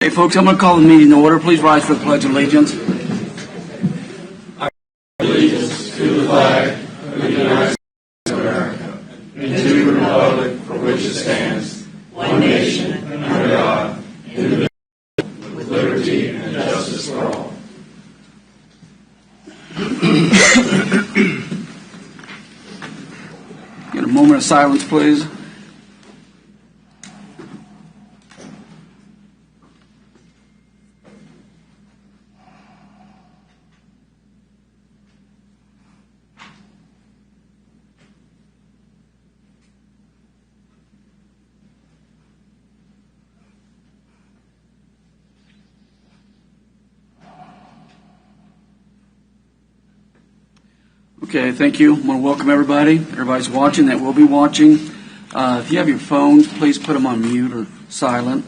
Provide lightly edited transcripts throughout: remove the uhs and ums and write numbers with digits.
Okay, folks, I'm going to call the meeting to order. Please rise for the Pledge of Allegiance. Allegiance to the flag of the United States of America and to the republic for which it stands, one nation, under God, indivisible, with liberty and justice for all. Get a moment of silence, please. Okay, thank you. I want to welcome everybody. Everybody's watching that will be watching. If you have your phones, please put them on mute or silent.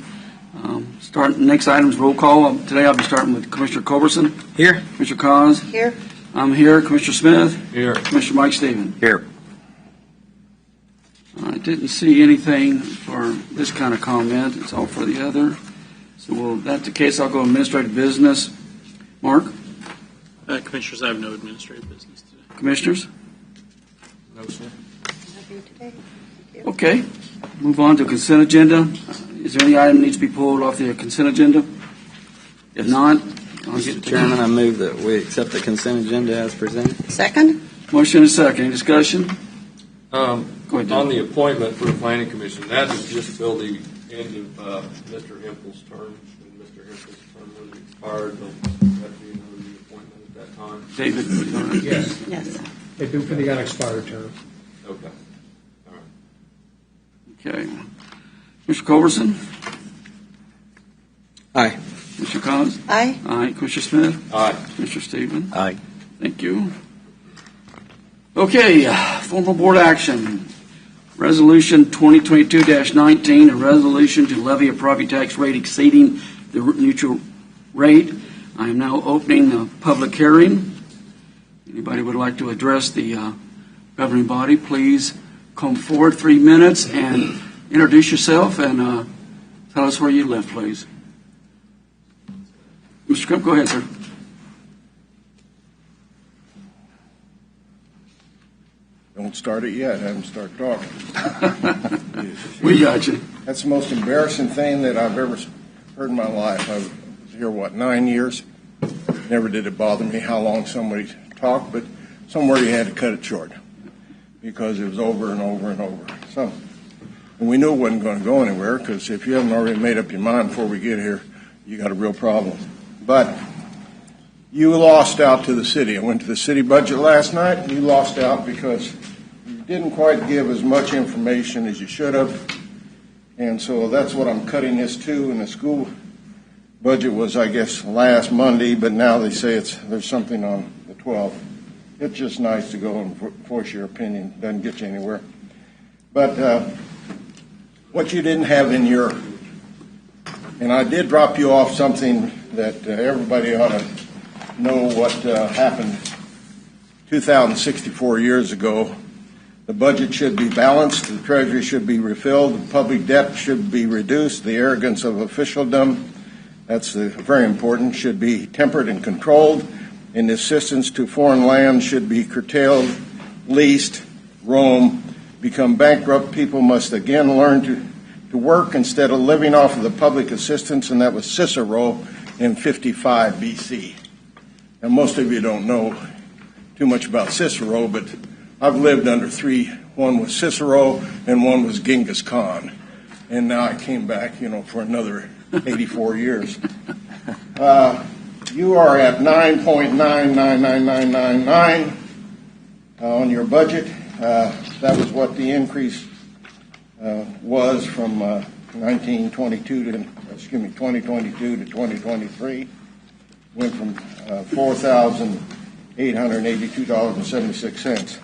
Next item is roll call. Today I'll be starting with Commissioner Culberson. Here. Commissioner Cos. Here. I'm here. Commissioner Smith. Here. Commissioner Mike Stephen. Here. I didn't see anything for this kind of comment. It's all for the other. So if that's the case, I'll go administrative business. Mark? Commissioners, I have no administrative business today. Commissioners? No, sir. Nothing today. Okay. Move on to consent agenda. Is there any item that needs to be pulled off the consent agenda? If not, I'll get Mr. Chairman, I move that we accept the consent agenda as presented. Second? Motion and second. Any discussion? Go ahead, On the appointment for the Planning Commission, that is just till the end of Mr. Hempel's term. When Mr. Hempel's term was expired, there'll have to be another reappointment at that time. David? Yes, Yes. they do for the unexpired term. Okay. All right. Okay. Mr. Culberson? Aye. Mr. Cos? Aye. Aye. Commissioner Smith? Aye. Mr. Stephen? Aye. Thank you. Okay, formal board action. Resolution 2022-19, a resolution to levy a property tax rate exceeding the neutral rate. I am now opening the public hearing. Anybody would like to address the governing body, please come forward 3 minutes and introduce yourself and tell us where you live, please. Mr. Kemp, go ahead, sir. Don't start it yet. I haven't started talking. We got you. That's the most embarrassing thing that I've ever heard in my life. I was here, 9 years? Never did it bother me how long somebody talked, but somewhere you had to cut it short because it was over and over and over. So, and we knew it wasn't going to go anywhere because if you haven't already made up your mind before we get here, you got a real problem. But you lost out to the city. I went to the city budget last night, and you lost out because you didn't quite give as much information as you should have. And so that's what I'm cutting this to. And the school budget was, I guess, last Monday, but now they say there's something on the 12th. It's just nice to go and voice your opinion. Doesn't get you anywhere. But what you didn't have in your, and I did drop you off something that everybody ought to know what happened 2,064 years ago. The budget should be balanced, the treasury should be refilled, the public debt should be reduced, the arrogance of officialdom, that's very important, should be tempered and controlled, and the assistance to foreign lands should be curtailed, leased, Rome, become bankrupt. People must again learn to work instead of living off of the public assistance, and that was Cicero in 55 BC. And most of you don't know too much about Cicero, but I've lived under three. One was Cicero and one was Genghis Khan. And now I came back, for another 84 years. You are at 9.999999 on your budget. That was what the increase was from 2022 to 2023. Went from $4,882.76.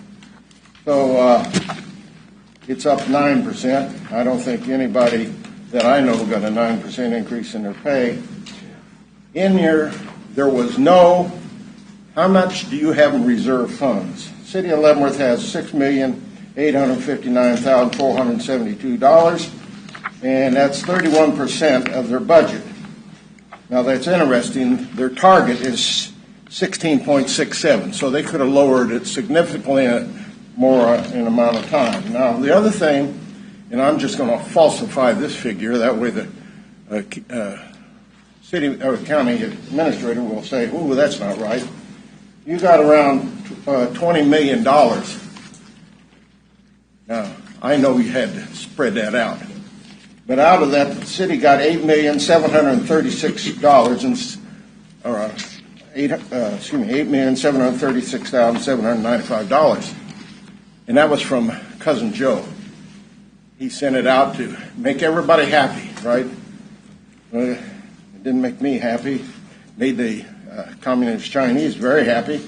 So it's up 9%. I don't think anybody that I know got a 9% increase in their pay. In there was no, how much do you have in reserve funds? City of Leavenworth has $6,859,472, and that's 31% of their budget. Now that's interesting. Their target is 16.67, so they could have lowered it significantly more in amount of time. Now the other thing, and I'm just going to falsify this figure, that way the city or county administrator will say, "Ooh, that's not right." You got around $20 million. Now I know you had to spread that out. But out of that, the city got $8,736,795, and that was from Cousin Joe. He sent it out to make everybody happy, right? Well, it didn't make me happy. Made the communist Chinese very happy,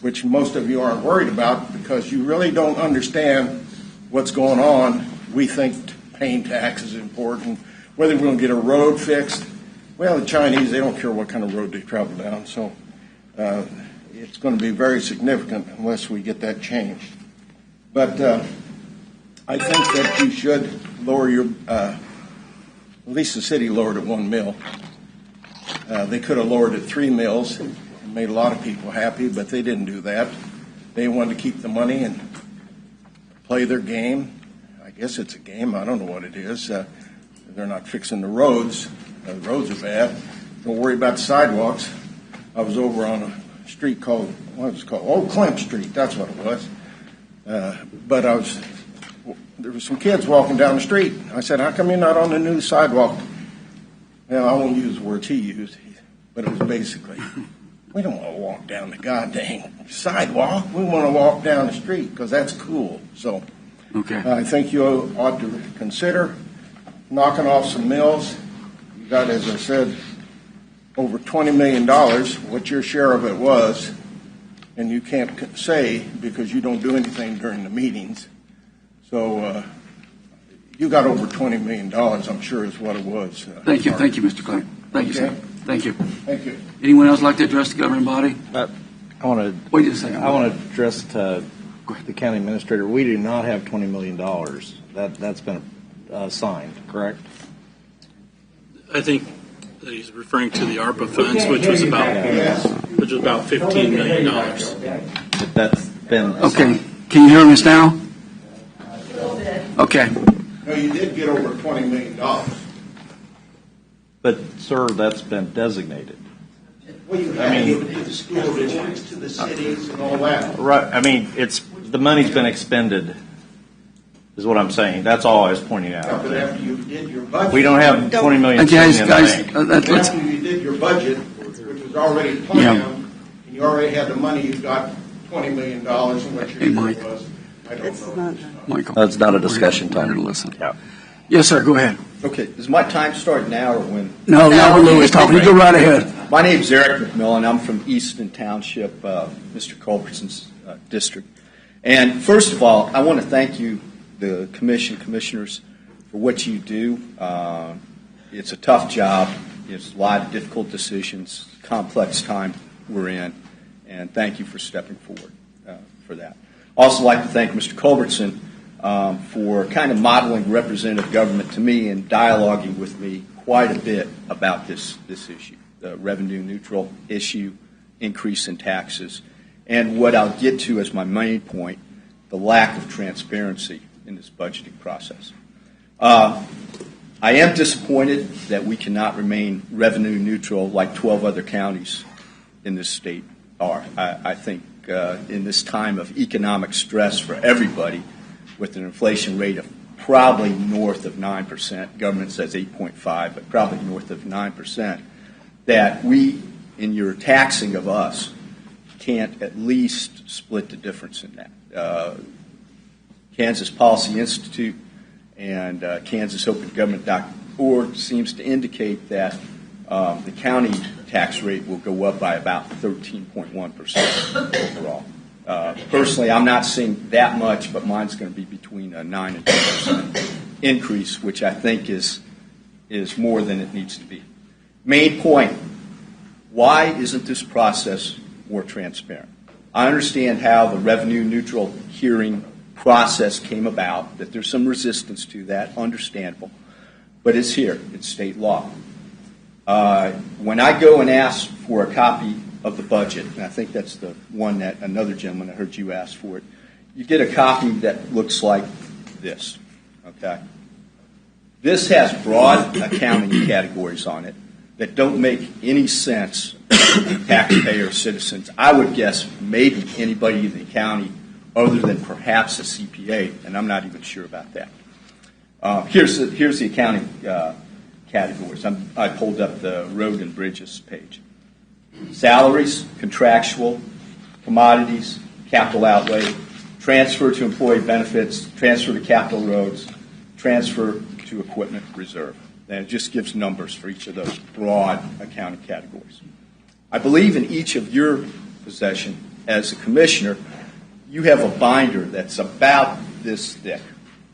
which most of you aren't worried about because you really don't understand what's going on. We think paying tax is important. Whether we're going to get a road fixed, well, the Chinese, they don't care what kind of road they travel down, so it's going to be very significant unless we get that changed. But I think that you should lower your, at least the city lowered it 1 mil. They could have lowered it 3 mils and made a lot of people happy, but they didn't do that. They wanted to keep the money and play their game. I guess it's a game. I don't know what it is. They're not fixing the roads. The roads are bad. Don't worry about the sidewalks. I was over on a street called, what was it called? Old Clemp Street. That's what it was. But there were some kids walking down the street. I said, "How come you're not on the new sidewalk?" Well, I won't use the words he used, but it was basically, we don't want to walk down the goddamn sidewalk. We want to walk down the street because that's cool. So Okay. I think you ought to consider knocking off some mills. You got, as I said, over $20 million, what your share of it was, and you can't say because you don't do anything during the meetings. So you got over $20 million, I'm sure is what it was. Thank you, Mr. Clark. Thank you, sir. Thank you. Thank you. Anyone else like to address the governing body? I want to. Wait a second. I want to address to the county administrator. We do not have $20 million. That's been signed, correct? I think that he's referring to the ARPA funds, which was about $15 million. But that's been Okay. Can you hear us now? Okay. No, you did get over $20 million. But sir, that's been designated. Well, you have to give it to the school districts, to the cities, and all that. Right. I mean, the money's been expended. Is what I'm saying. That's all I was pointing out. But after you did your budget, We don't have $20 million. Guys, sitting in the bank. let's, after you did your budget, which was already planned, and you already had the money, you got $20 million, and what your share Mike. was. I don't know. Michael. That's not a discussion We're here time. to listen. Yeah. Yes, sir. Go ahead. Okay, is my time starting now or when? No, now when Louis talking. You go right ahead. My name's Eric McMillan. I'm from Easton Township, Mr. Culbertson's district. And first of all, I want to thank you, the commissioners, for what you do. It's a tough job. It's a lot of difficult decisions, complex time we're in, and thank you for stepping forward for that. Also like to thank Mr. Culbertson for kind of modeling representative government to me and dialoguing with me quite a bit about this issue, the revenue neutral issue, increase in taxes, and what I'll get to as my main point, the lack of transparency in this budgeting process. I am disappointed that we cannot remain revenue neutral like 12 other counties in this state are. I think in this time of economic stress for everybody, with an inflation rate of probably north of 9%, government says 8.5, but probably north of 9%, that we, in your taxing of us, can't at least split the difference in that. Kansas Policy Institute and KansasOpenGovernment.org seems to indicate that the county tax rate will go up by about 13.1% overall. Personally, I'm not seeing that much, but mine's going to be between a 9 and 10% increase, which I think is more than it needs to be. Main point, why isn't this process more transparent? I understand how the revenue neutral hearing process came about, that there's some resistance to that, understandable, but it's here, it's state law. When I go and ask for a copy of the budget, and I think that's the one that another gentleman, I heard you ask for it, you get a copy that looks like this, okay? This has broad accounting categories on it that don't make any sense to taxpayer citizens. I would guess maybe anybody in the county other than perhaps a CPA, and I'm not even sure about that. Here's the accounting categories. I pulled up the road and bridges page. Salaries, contractual, commodities, capital outlay, transfer to employee benefits, transfer to capital roads, transfer to equipment reserve. And it just gives numbers for each of those broad accounting categories. I believe in each of your possession as a commissioner, you have a binder that's about this thick,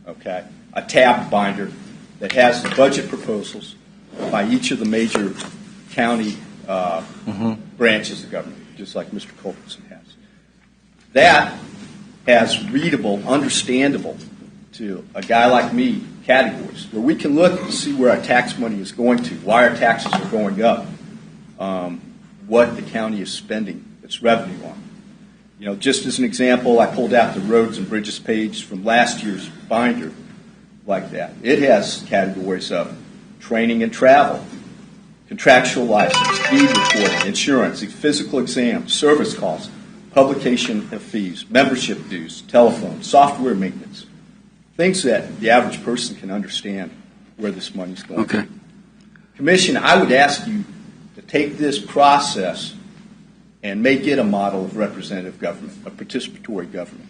okay? A tab binder that has the budget proposals by each of the major county branches of government, just like Mr. Culbertson has. That has readable, understandable to a guy like me categories where we can look and see where our tax money is going to, why our taxes are going up, what the county is spending its revenue on. You know, just as an example, I pulled out the roads and bridges page from last year's binder like that. It has categories of training and travel, contractual license, deed reporting, insurance, physical exam, service costs, publication of fees, membership dues, telephone, software maintenance, things that the average person can understand where this money's going. Okay. Commission, I would ask you to take this process and make it a model of representative government, a participatory government.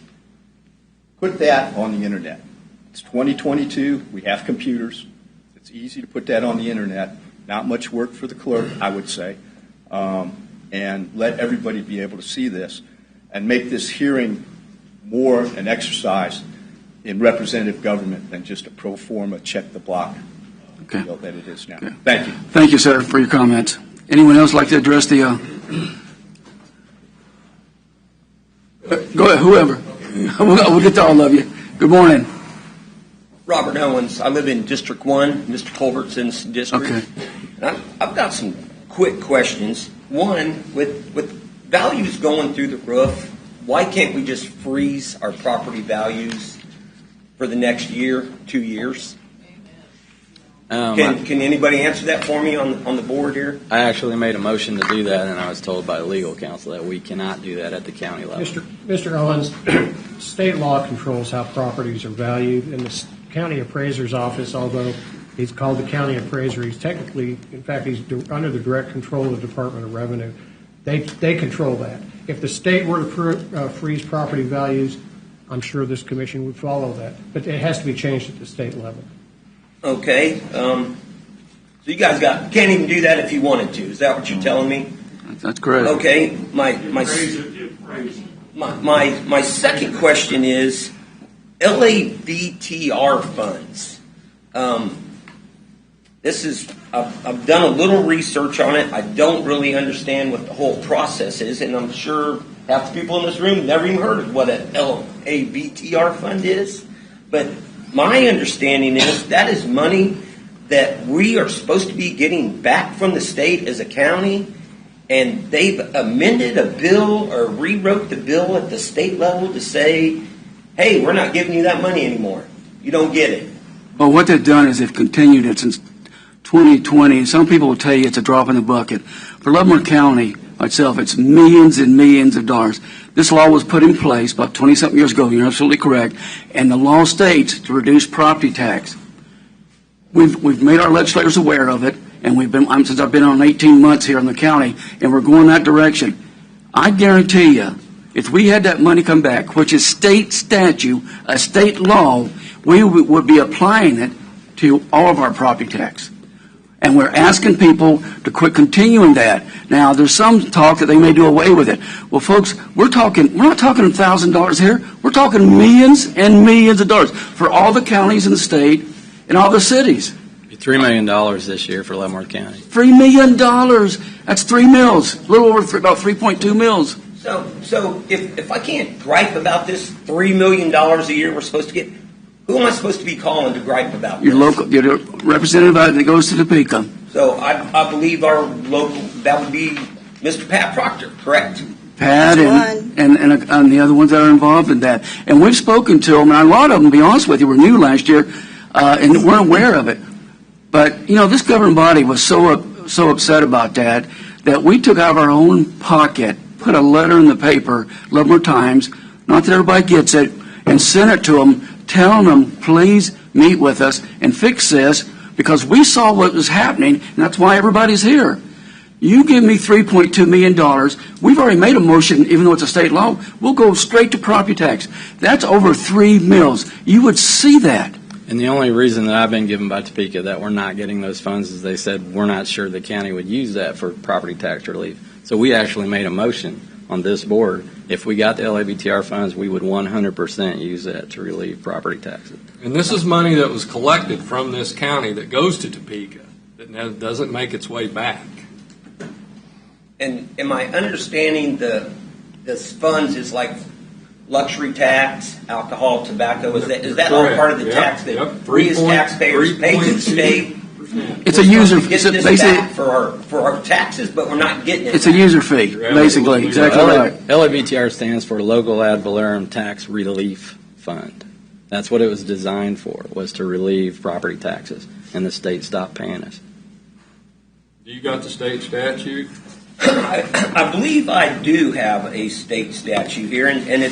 Put that on the internet. It's 2022. We have computers. It's easy to put that on the internet. Not much work for the clerk, I would say. And let everybody be able to see this and make this hearing more an exercise in representative government than just a pro forma check the block deal that it is now. Okay. Thank you. Thank you, sir, for your comments. Anyone else like to address the? Go ahead, whoever. We'll get to all of you. Good morning. Robert Owens. I live in District 1, Mr. Culbertson's district. Okay. And I've got some quick questions. One, with values going through the roof, why can't we just freeze our property values for the next year, 2 years? Can anybody answer that for me on the board here? I actually made a motion to do that, and I was told by legal counsel that we cannot do that at the county level. Mr. Owens, state law controls how properties are valued, and the county appraiser's office, although he's called the county appraiser, he's technically, in fact, he's under the direct control of the Department of Revenue. They control that. If the state were to freeze property values, I'm sure this commission would follow that, but it has to be changed at the state level. Okay. So you guys can't even do that if you wanted to. Is that what you're telling me? That's correct. Okay. My second question is LABTR funds. I've done a little research on it. I don't really understand what the whole process is, and I'm sure half the people in this room never even heard of what an LABTR fund is. But my understanding is that is money that we are supposed to be getting back from the state as a county, and they've amended a bill or rewrote the bill at the state level to say, hey, we're not giving you that money anymore. You don't get it. Well, what they've done is they've continued it since 2020. Some people will tell you it's a drop in the bucket. For Lebanon County itself, it's millions and millions of dollars. This law was put in place about 20-something years ago. You're absolutely correct. And the law states to reduce property tax. We've made our legislators aware of it, and since I've been on 18 months here in the county, and we're going that direction. I guarantee you, if we had that money come back, which is state statute, a state law, we would be applying it to all of our property tax. And we're asking people to quit continuing that. Now, there's some talk that they may do away with it. Well, folks, we're not talking $1,000 here. We're talking millions and millions of dollars for all the counties in the state and all the cities. $3 million this year for Leavenworth County. $3 million. That's 3 mills, a little over about 3.2 mills. So if I can't gripe about this $3 million a year we're supposed to get, Who am I supposed to be calling to gripe about Your this? local, your representative that goes to Topeka. So I believe our local, that would be Mr. Pat Proctor, correct? Pat That's and the other ones that are involved in that. And we've spoken to them, and a lot of them, to be honest with you, were new last year and weren't aware of it. But, you know, this governing body was so upset about that we took out of our own pocket, put a letter in the paper, Lebanon Times, not that everybody gets it, and sent it to them, telling them, please meet with us and fix this, because we saw what was happening, and that's why everybody's here. You give me $3.2 million. We've already made a motion, even though it's a state law. We'll go straight to property tax. That's over 3 mills. You would see that. And the only reason that I've been given by Topeka that we're not getting those funds is they said we're not sure the county would use that for property tax relief. So we actually made a motion on this board. If we got the LABTR funds, we would 100% use that to relieve property taxes. And this is money that was collected from this county that goes to Topeka, that now doesn't make its way back. And am I understanding this funds is like luxury tax, alcohol, tobacco? Is that all Correct. part of the Yep. tax that Yep. we as taxpayers pay to the state? It's a user. We get this back for our taxes, but we're not getting it. It's a user fee, You're basically. absolutely Exactly right. LABTR stands for Local Ad Valorem Tax Relief Fund. That's what it was designed for, was to relieve property taxes, and the state stopped paying us. Do you got the state statute? I believe I do have a state statute here, and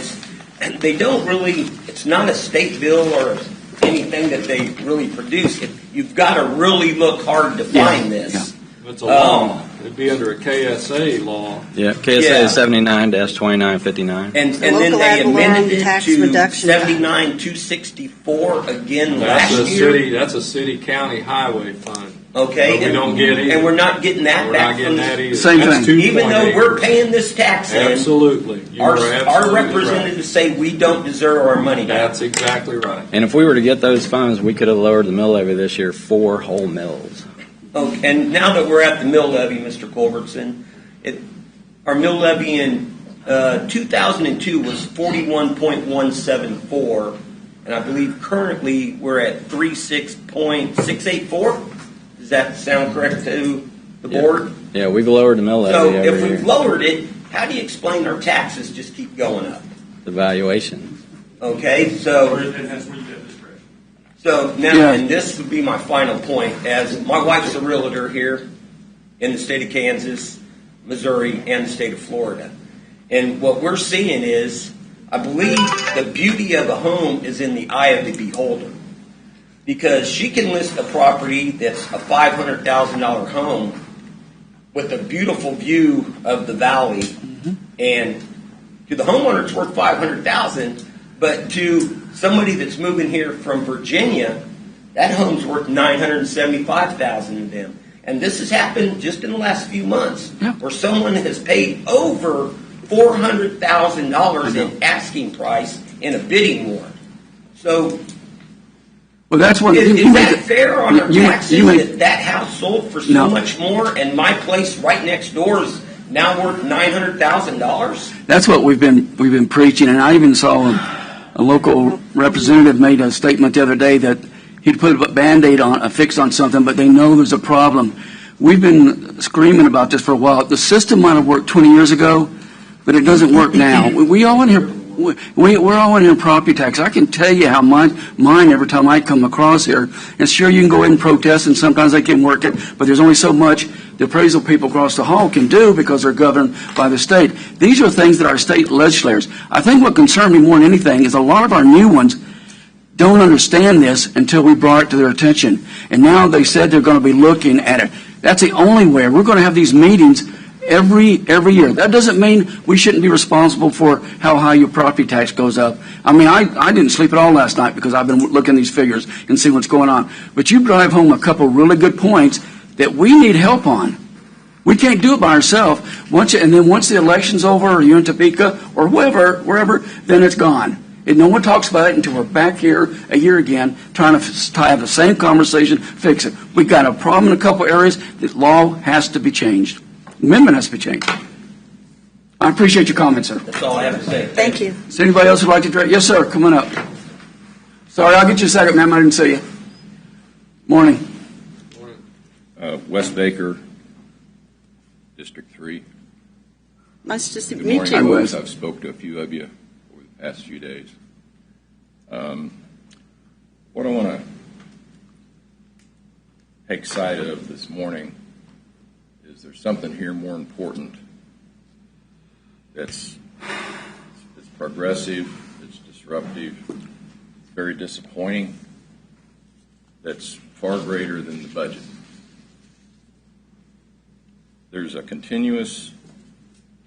they don't really, it's not a state bill or anything that they really produce. You've got to really look hard to find this. It's a law. It'd be under a KSA law. Yeah, KSA 79-2959. And The then local they ad valorem amended it tax to reduction. 79-264 again last year. That's a city county highway fund. Okay, But we don't get either. and we're not getting that We're back not getting from that either. Same That's thing. even though 2.8. we're paying this tax in. Absolutely. You Our are absolutely representatives say we don't deserve our money right. back. That's exactly right. And if we were to get those funds, we could have lowered the mill levy this year 4 whole mills. Okay, and now that we're at the mill levy, Mr. Culbertson, our mill levy in 2002 was 41.174, and I believe currently we're at 36.684. Does that sound correct to the board? Yeah, we've lowered the mill levy So every if year. we've lowered it, how do you explain our taxes just keep going up? The valuation. Okay, so now, Yeah. and this would be my final point, as my wife's a realtor here in the state of Kansas, Missouri, and the state of Florida. And what we're seeing is, I believe the beauty of a home is in the eye of the beholder. Because she can list a property that's a $500,000 home with a beautiful view of the valley, and to the homeowner it's worth $500,000, but to somebody that's moving here from Virginia, that home's worth $975,000 to them. And this has happened just in the last few months, where someone has paid over $400,000 in asking price in a bidding war. So, Well, that's one. is that fair on our taxes make- that house sold for so No. much more, and my place right next door is now worth $900,000? That's what we've been preaching, and I even saw a local representative made a statement the other day that he'd put a Band-Aid on, a fix on something, but they know there's a problem. We've been screaming about this for a while. The system might have worked 20 years ago, but it doesn't work now. We're all in here property tax. I can tell you how mine every time I come across here. And sure, you can go ahead and protest, and sometimes they can work it, but there's only so much the appraisal people across the hall can do because they're governed by the state. These are things that our state legislators, I think what concerned me more than anything is a lot of our new ones don't understand this until we brought it to their attention. And now they said they're going to be looking at it. That's the only way. We're going to have these meetings every year. That doesn't mean we shouldn't be responsible for how high your property tax goes up. I mean, I didn't sleep at all last night because I've been looking at these figures and see what's going on. But you drive home a couple really good points that we need help on. We can't do it by ourselves. Once the election's over, or you're in Topeka or wherever, then it's gone. And no one talks about it until we're back here a year again, trying to have the same conversation, fix it. We've got a problem in a couple areas. The law has to be changed. The amendment has to be changed. I appreciate your comments, sir. That's all I have to say. Thank you. Is there anybody else who'd like to address? Yes, sir. Come on up. Sorry, I'll get you a second, ma'am. I didn't see you. Morning. Wes Baker, District 3. Nice to see Good meet morning, you. folks. I've spoke to a few of you over the past few days. What I want to take sight of this morning is there's something here more important it's progressive, it's disruptive, it's very disappointing, that's far greater than the budget. There's a continuous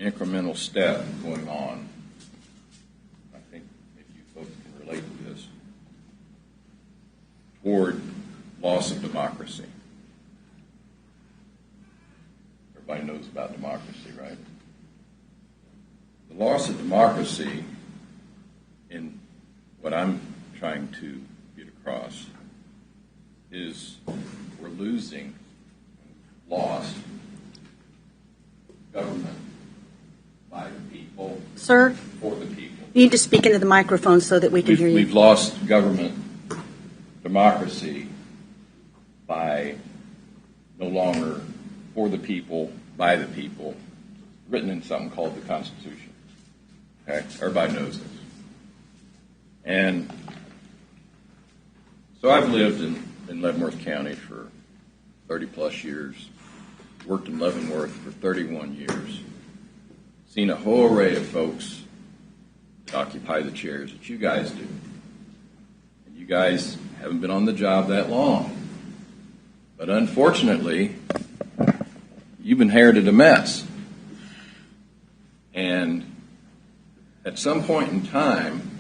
incremental step going on. I think if you folks can relate to this, toward loss of democracy. Everybody knows about democracy, right? The loss of democracy in what I'm trying to get across is we're losing, lost government by the people, Sir, for the people. you need to speak into the microphone so that we can hear you. We've lost government democracy by no longer for the people, by the people, written in something called the Constitution. Okay? Everybody knows this. And so I've lived in Leavenworth County for 30 plus years, worked in Leavenworth for 31 years, seen a whole array of folks that occupy the chairs that you guys do. And you guys haven't been on the job that long. But unfortunately, you've inherited a mess. And at some point in time,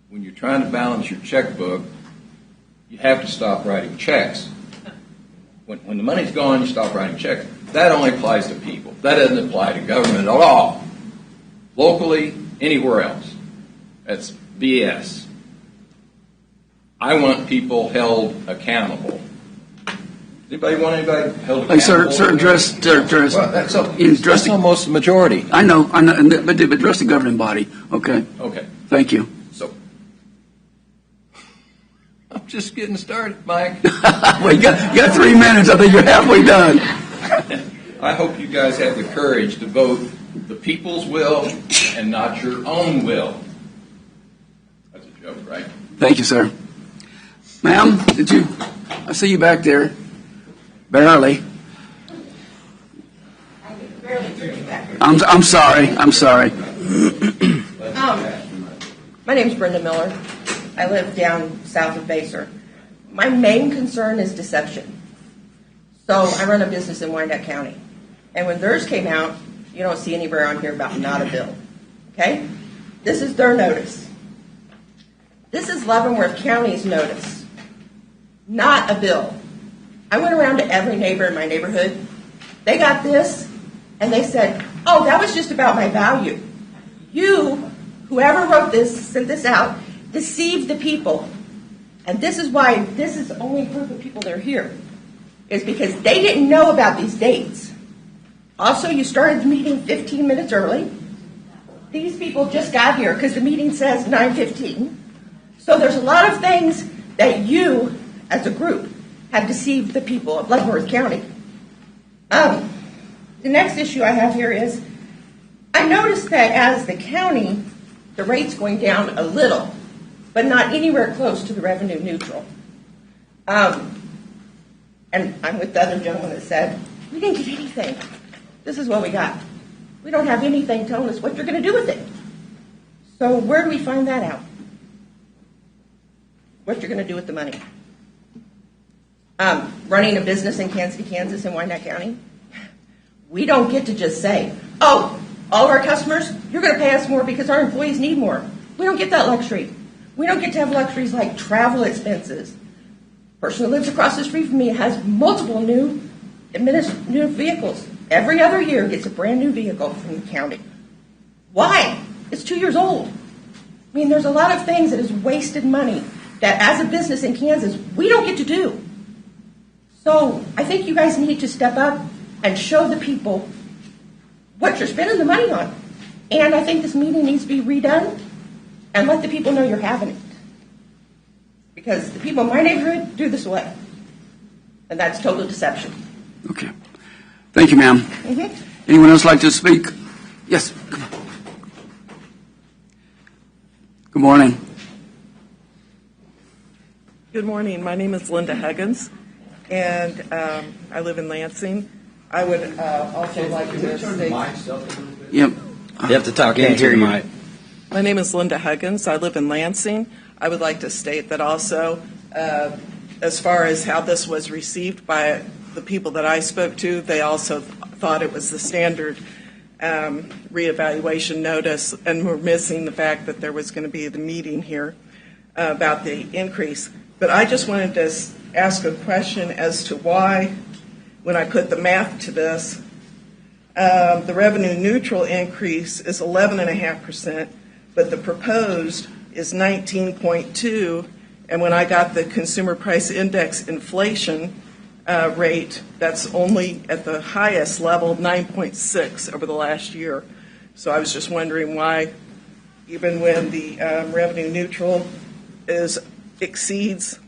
when you're trying to balance your checkbook, you have to stop writing checks. When the money's gone, you stop writing checks. That only applies to people. That doesn't apply to government at all. Locally, anywhere else. That's BS. I want people held accountable. Anybody want anybody held accountable? Hey, sir, address. Well, that's almost the majority. I know, but address the governing body. Okay. Okay. Thank you. So, I'm just getting started, Mike. Well, you got 3 minutes. I think you're halfway done. I hope you guys have the courage to vote the people's will and not your own will. That's a joke, right? Thank you, sir. Ma'am, I see you back there. Barely. I'm sorry. My name's Brenda Miller. I live down south of Basel. My main concern is deception. So I run a business in Wyandotte County. And when theirs came out, you don't see anywhere on here about not a bill. Okay? This is their notice. This is Leavenworth County's notice. Not a bill. I went around to every neighbor in my neighborhood. They got this, and they said, oh, that was just about my value. You, whoever wrote this, sent this out, deceived the people. And this is why this is the only group of people that are here, is because they didn't know about these dates. Also, you started the meeting 15 minutes early. These people just got here because the meeting says 9:15. So there's a lot of things that you, as a group, have deceived the people of Leavenworth County. The next issue I have here is, I noticed that as the county, the rate's going down a little, but not anywhere close to the revenue neutral. And I'm with the other gentleman that said, we didn't get anything. This is what we got. We don't have anything telling us what you're going to do with it. So where do we find that out? What you're going to do with the money? Running a business in Kansas City, Kansas, in Wyandotte County, we don't get to just say, oh, all of our customers, you're going to pay us more because our employees need more. We don't get that luxury. We don't get to have luxuries like travel expenses. The person who lives across the street from me has multiple new vehicles. Every other year gets a brand new vehicle from the county. Why? It's 2 years old. I mean, there's a lot of things that is wasted money that as a business in Kansas, we don't get to do. So I think you guys need to step up and show the people what you're spending the money on. And I think this meeting needs to be redone and let the people know you're having it. because the people in my neighborhood do this way. And that's total deception. Okay. Thank you, ma'am. Anyone else like to speak? Yes. Come on. Good morning. Good morning. My name is Linda Huggins, and I live in Lansing. I would also like to say... Yep. You have to talk into the mic. My name is Linda Huggins. I live in Lansing. I would like to state that also, as far as how this was received by the people that I spoke to, they also thought it was the standard reevaluation notice, and were missing the fact that there was going to be the meeting here about the increase. But I just wanted to ask a question as to why, when I put the math to this, the revenue neutral increase is 11.5%, but the proposed is 19.2%, and when I got the consumer price index inflation rate, that's only at the highest level, 9.6 over the last year. So I was just wondering why, even when the revenue neutral exceeds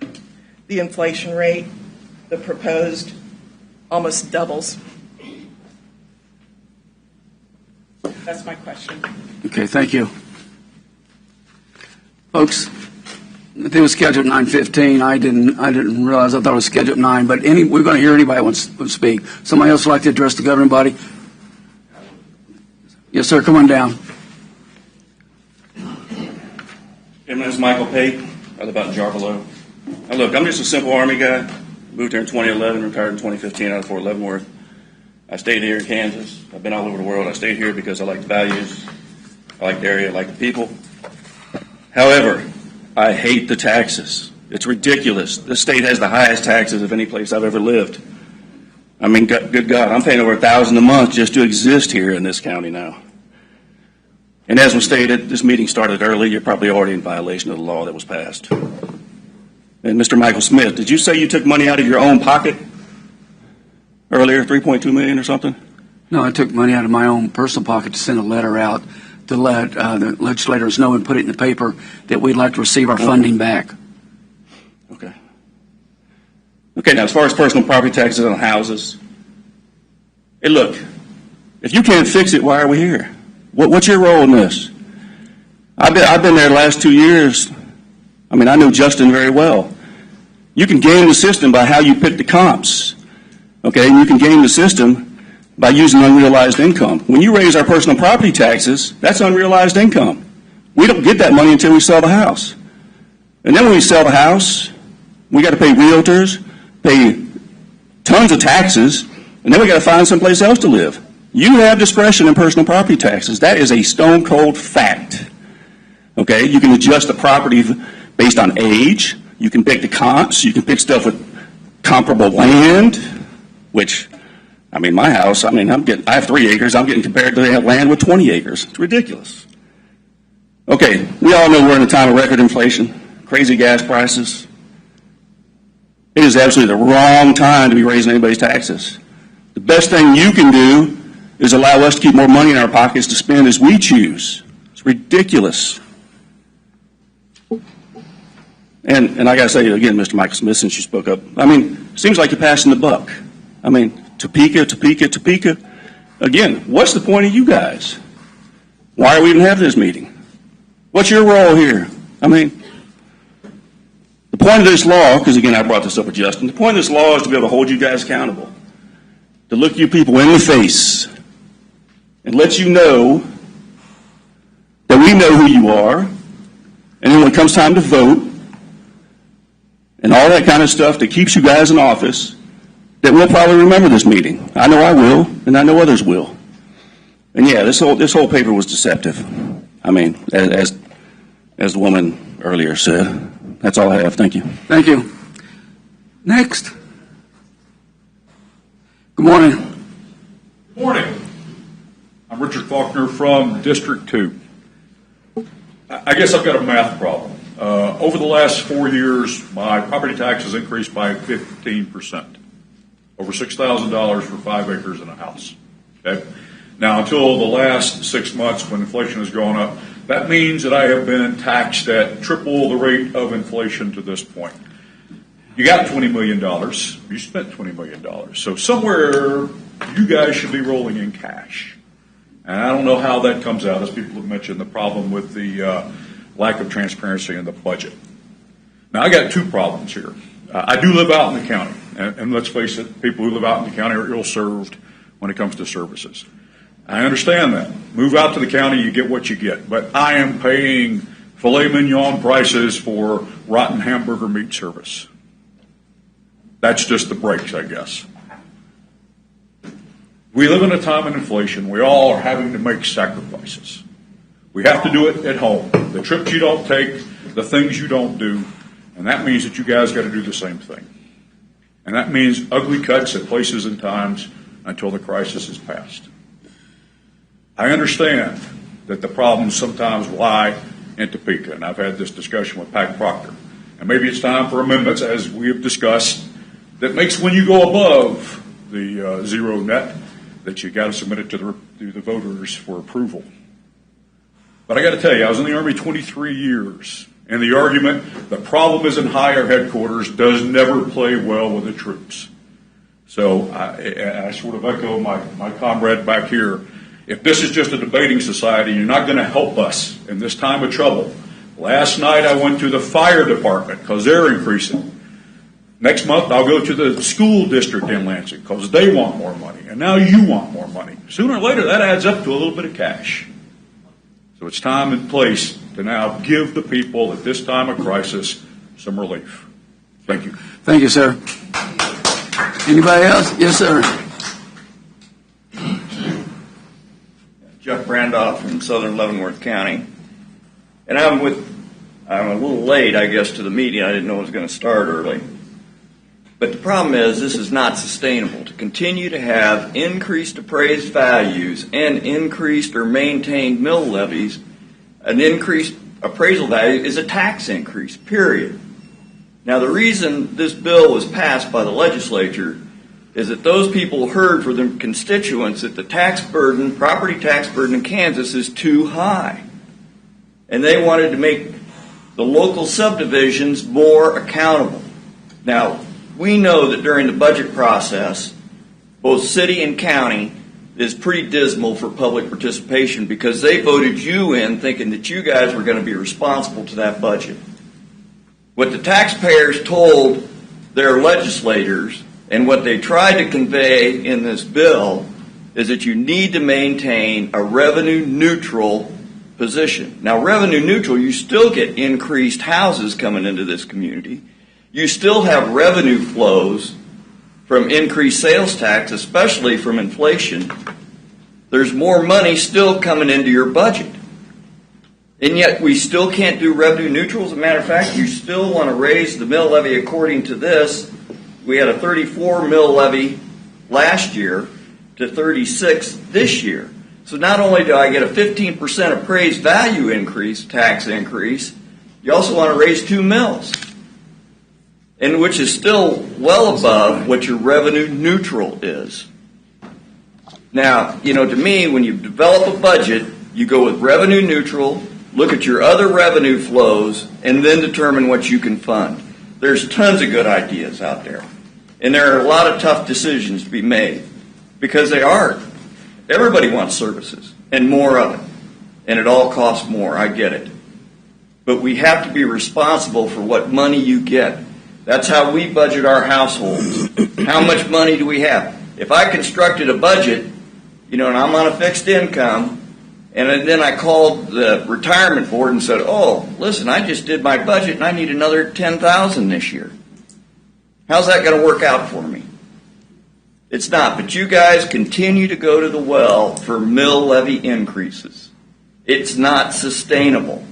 the inflation rate, the proposed almost doubles. That's my question. Okay, thank you. Folks, it was scheduled at 9:15. I didn't realize. I thought it was scheduled at 9. But we're going to hear anybody who wants to speak. Somebody else would like to address the governing body? Yes, sir. Come on down. My name is Michael Pate. I live out in Jarvalo. Now, look, I'm just a simple Army guy. Moved here in 2011, retired in 2015 out of Fort Leavenworth. I stayed here in Kansas. I've been all over the world. I stayed here because I like the values, I like the area, I like the people. However, I hate the taxes. It's ridiculous. This state has the highest taxes of any place I've ever lived. I mean, good God, I'm paying over $1,000 a month just to exist here in this county now. And as was stated, this meeting started early. You're probably already in violation of the law that was passed. And Mr. Michael Smith, did you say you took money out of your own pocket earlier, $3.2 million or something? No, I took money out of my own personal pocket to send a letter out to let the legislators know and put it in the paper that we'd like to receive our funding back. Okay. Okay, now as far as personal property taxes on houses, hey, look, if you can't fix it, why are we here? What's your role in this? I've been there the last 2 years. I mean, I know Justin very well. You can game the system by how you pick the comps. Okay, and you can game the system by using unrealized income. When you raise our personal property taxes, that's unrealized income. We don't get that money until we sell the house. And then when we sell the house, we got to pay realtors, pay tons of taxes, and then we got to find someplace else to live. You have discretion in personal property taxes. That is a stone cold fact. Okay, you can adjust the property based on age. You can pick the comps. You can pick stuff with comparable land, which, I mean, my house, I have 3 acres. I'm getting compared to that land with 20 acres. It's ridiculous. Okay, we all know we're in a time of record inflation, crazy gas prices. It is absolutely the wrong time to be raising anybody's taxes. The best thing you can do is allow us to keep more money in our pockets to spend as we choose. It's ridiculous. And I got to say again, Mr. Michael Smith, since you spoke up, I mean, it seems like you're passing the buck. I mean, Topeka. Again, what's the point of you guys? Why are we even having this meeting? What's your role here? I mean, the point of this law, because again, I brought this up with Justin, the point of this law is to be able to hold you guys accountable, to look you people in the face and let you know that we know who you are, and then when it comes time to vote, and all that kind of stuff that keeps you guys in office, that we'll probably remember this meeting. I know I will, and I know others will. And yeah, this whole paper was deceptive. I mean, as the woman earlier said. That's all I have. Thank you. Thank you. Next. Good morning. Good morning. I'm Richard Faulkner from District 2. I guess I've got a math problem. Over the last 4 years, my property taxes increased by 15%, over $6,000 for 5 acres and a house. Okay? Now, until the last 6 months when inflation has gone up, that means that I have been taxed at triple the rate of inflation to this point. You got $20 million. You spent $20 million. So somewhere you guys should be rolling in cash. And I don't know how that comes out, as people have mentioned, the problem with the lack of transparency in the budget. Now, I got two problems here. I do live out in the county, and let's face it, people who live out in the county are ill-served when it comes to services. I understand that. Move out to the county, you get what you get. But I am paying filet mignon prices for rotten hamburger meat service. That's just the breaks, I guess. We live in a time of inflation. We all are having to make sacrifices. We have to do it at home. The trips you don't take, the things you don't do, and that means that you guys got to do the same thing. And that means ugly cuts at places and times until the crisis is past. I understand that the problems sometimes lie in Topeka, and I've had this discussion with Pat Proctor. And maybe it's time for amendments, as we have discussed, that makes when you go above the zero net, that you got to submit it to the voters for approval. But I got to tell you, I was in the Army 23 years, and the argument, the problem is in higher headquarters, does never play well with the troops. So I sort of echo my comrade back here. If this is just a debating society, you're not going to help us in this time of trouble. Last night I went to the fire department because they're increasing. Next month I'll go to the school district in Lansing because they want more money. And now you want more money. Sooner or later that adds up to a little bit of cash. So it's time and place to now give the people at this time of crisis some relief. Thank you. Thank you, sir. Anybody else? Yes, sir. Jeff Brandoff from Southern Leavenworth County. And I'm a little late, I guess, to the meeting. I didn't know it was going to start early. But the problem is this is not sustainable. To continue to have increased appraised values and increased or maintained mill levies, an increased appraisal value is a tax increase, period. Now, the reason this bill was passed by the legislature is that those people heard from their constituents that the tax burden, property tax burden in Kansas is too high. And they wanted to make the local subdivisions more accountable. Now, we know that during the budget process, both city and county is pretty dismal for public participation because they voted you in thinking that you guys were going to be responsible to that budget. What the taxpayers told their legislators and what they tried to convey in this bill is that you need to maintain a revenue neutral position. Now, revenue neutral, you still get increased houses coming into this community. You still have revenue flows from increased sales tax, especially from inflation. There's more money still coming into your budget. And yet we still can't do revenue neutral. As a matter of fact, you still want to raise the mill levy according to this. We had a 34 mill levy last year to 36 this year. So not only do I get a 15% appraised value increase, tax increase, you also want to raise 2 mills, and which is still well above what your revenue neutral is. Now, to me, when you develop a budget, you go with revenue neutral, look at your other revenue flows, and then determine what you can fund. There's tons of good ideas out there. And there are a lot of tough decisions to be made because they are. Everybody wants services and more of it. And it all costs more. I get it. But we have to be responsible for what money you get. That's how we budget our households. How much money do we have? If I constructed a budget, and I'm on a fixed income, and then I called the retirement board and said, oh, listen, I just did my budget and I need another $10,000 this year. How's that going to work out for me? It's not, but you guys continue to go to the well for mill levy increases. It's not sustainable,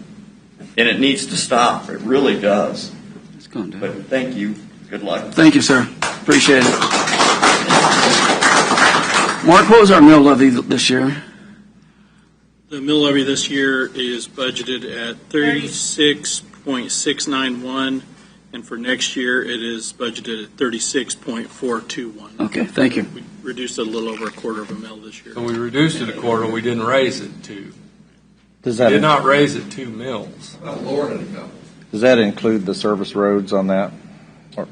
and it needs to stop. It really does. It's gone down. But thank you. Good luck. Thank you, sir. Appreciate it. Mark, what was our mill levy this year? The mill levy this year is budgeted at 36.691, and for next year it is budgeted at 36.421. Okay, thank you. We reduced it a little over a quarter of a mil this year. So we reduced it a quarter, we didn't raise it to. Does that Did not raise it 2 mills. Lower than a couple. Does that include the service roads on that? Or,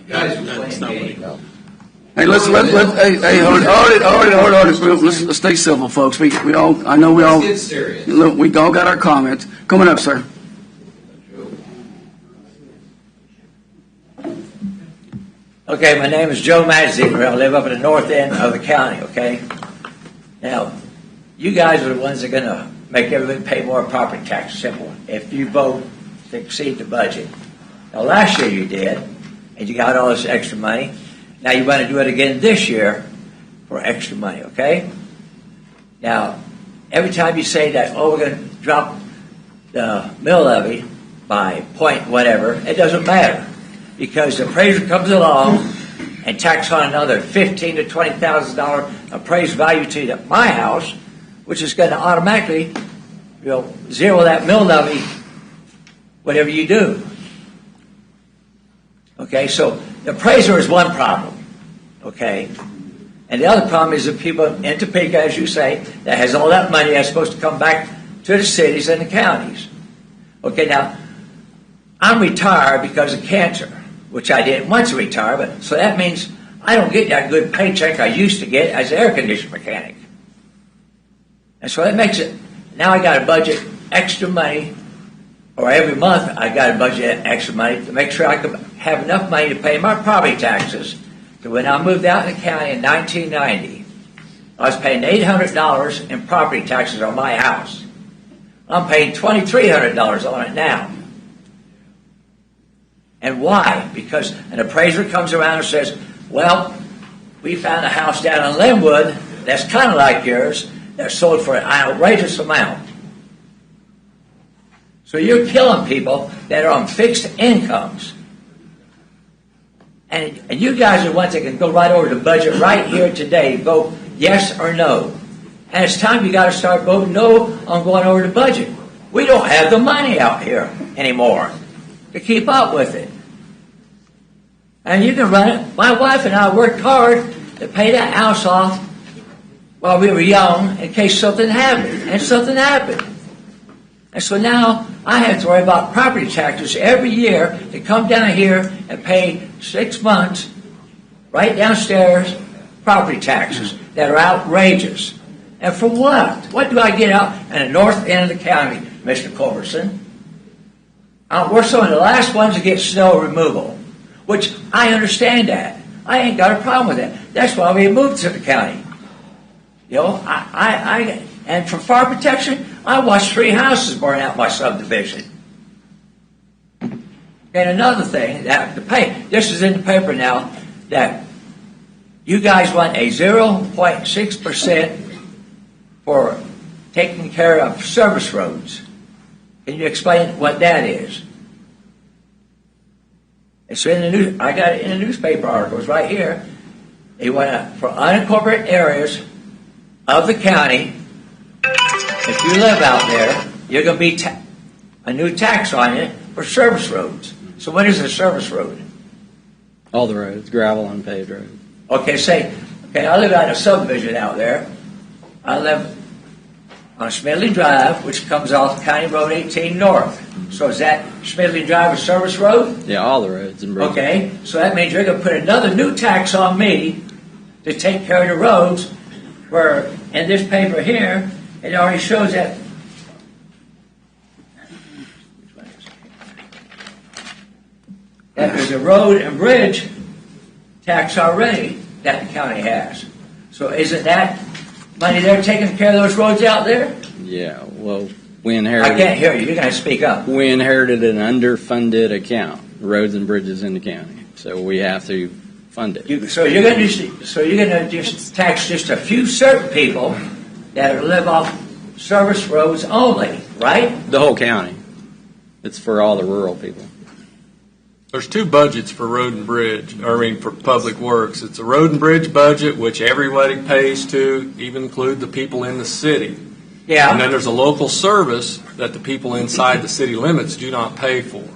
Guys, That's not what he- Hey, let's hold it. Let's stay civil, folks. We all, I know we all, Let's get serious. look, we all got our comments. Coming up, sir. Okay, my name is Joe Madziger. I live up in the north end of the county, okay? Now, you guys are the ones that are going to make everybody pay more property tax, simple, if you vote to exceed the budget. Now, last year you did, and you got all this extra money. Now you want to do it again this year for extra money, okay? Now, every time you say that, oh, we're going to drop the mill levy by point whatever, it doesn't matter. Because the appraiser comes along and tacks on another $15,000 to $20,000 appraised value to my house, which is going to automatically, zero that mill levy, whatever you do. Okay, so the appraiser is one problem. Okay, and the other problem is the people in Topeka, as you say, that has all that money that's supposed to come back to the cities and the counties. Okay, now I'm retired because of cancer, which I didn't want to retire, but so that means I don't get that good paycheck I used to get as an air conditioner mechanic. And so that makes it, now I got to budget extra money, or every month I got to budget extra money to make sure I can have enough money to pay my property taxes. So when I moved out in the county in 1990, I was paying $800 in property taxes on my house. I'm paying $2,300 on it now. And why? Because an appraiser comes around and says, well, we found a house down in Linwood that's kind of like yours that sold for an outrageous amount. So you're killing people that are on fixed incomes. And you guys are the ones that can go right over the budget right here today, vote yes or no. And it's time you got to start voting no on going over the budget. We don't have the money out here anymore to keep up with it. And you can run it. My wife and I worked hard to pay that house off while we were young in case something happened. And something happened. And so now I have to worry about property taxes every year to come down here and pay 6 months right downstairs property taxes that are outrageous. And for what? What do I get out in the north end of the county, Mr. Culbertson? We're some of the last ones to get snow removal, which I understand that. I ain't got a problem with that. That's why we moved to the county. And for fire protection, I watched 3 houses burn out my subdivision. And another thing that to pay, this is in the paper now, that you guys want a 0.6% for taking care of service roads. Can you explain what that is? It's in the news. I got it in the newspaper articles right here. They want for unincorporated areas of the county. If you live out there, you're going to be a new tax on it for service roads. So what is a service road? All the roads, gravel, unpaved roads. Okay, I live out in a subdivision out there. I live on Smedley Drive, which comes off County Road 18 North. So is that Smedley Drive a service road? Yeah, all the roads and bridges. Okay, so that means you're going to put another new tax on me to take care of the roads, where in this paper here, it already shows that. That there's a road and bridge tax already that the county has. So isn't that money they're taking care of those roads out there? Yeah, well, we inherited. I can't hear you. You're going to speak up. We inherited an underfunded account, roads and bridges in the county. So we have to fund it. So you're going to just tax just a few certain people that live off service roads only, right? The whole county. It's for all the rural people. There's 2 budgets for road and bridge, for public works. It's a road and bridge budget, which everybody pays to, even include the people in the city. Yeah. And then there's a local service that the people inside the city limits do not pay for.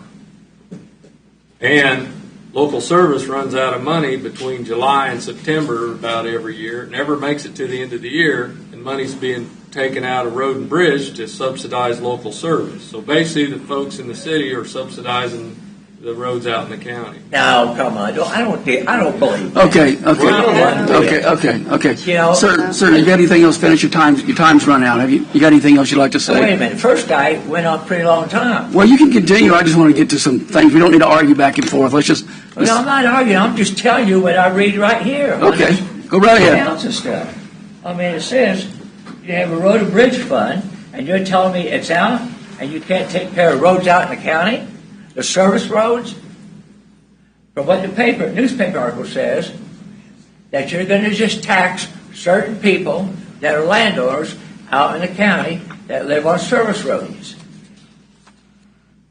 And local service runs out of money between July and September about every year. It never makes it to the end of the year, and money's being taken out of road and bridge to subsidize local service. So basically, the folks in the city are subsidizing the roads out in the county. No, come on. I don't believe that. Okay. You know, Sir, you got anything else? Finish your time's run out. You got anything else you'd like to say? Wait a minute. First guy went on a pretty long time. Well, you can continue. I just want to get to some things. We don't need to argue back and forth. Let's No, I'm not arguing. I'm just telling you what I read right here. Okay. Go right ahead. Accounts and stuff. I mean, it says you have a road and bridge fund, and you're telling me it's out, and you can't take care of roads out in the county? The service roads? From what the newspaper article says, that you're going to just tax certain people that are landowners out in the county that live on service roads.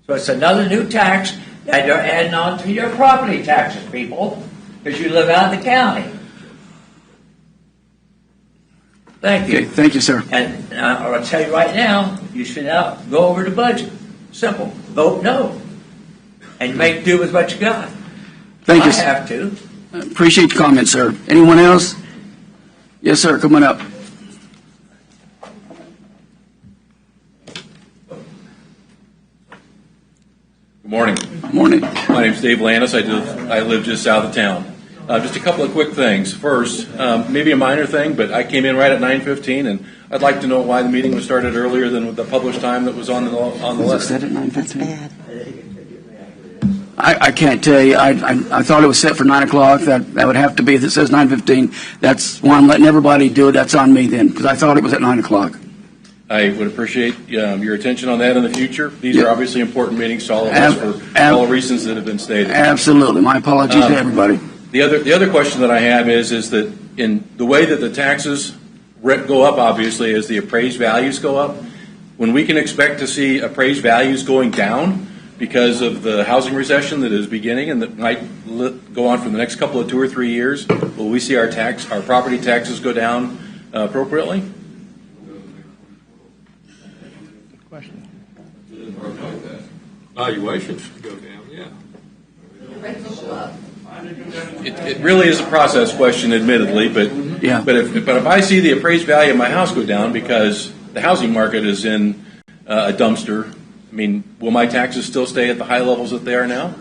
So it's another new tax that you're adding on to your property taxes, people, because you live out in the county. Thank you. Okay, thank you, sir. And I'll tell you right now, you should now go over the budget. Simple. Vote no. And make do with what you got. Thank you. I have to. Appreciate the comment, sir. Anyone else? Yes, sir. Come on up. Good morning. Good morning. My name's Dave Landis. I live just south of town. Just a couple of quick things. First, maybe a minor thing, but I came in right at 9:15, and I'd like to know why the meeting was started earlier than the published time that was on the list. Set at 9:15. I can't tell you. I thought it was set for 9 o'clock. That would have to be, if it says 9:15, that's why I'm letting everybody do it. That's on me then, because I thought it was at 9 o'clock. I would appreciate your attention on that in the future. These are obviously important meetings to all of us for all reasons that have been stated. Absolutely. My apologies to everybody. The other question that I have is that in the way that the taxes go up, obviously, as the appraised values go up, when we can expect to see appraised values going down because of the housing recession that is beginning and that might go on for the next couple of 2 or 3 years, will we see our property taxes go down appropriately? Question. Valuations should go down, yeah. It really is a process question, admittedly, but if I see the appraised value of my house go down because the housing market is in a dumpster, I mean, will my taxes still stay at the high levels that they are now?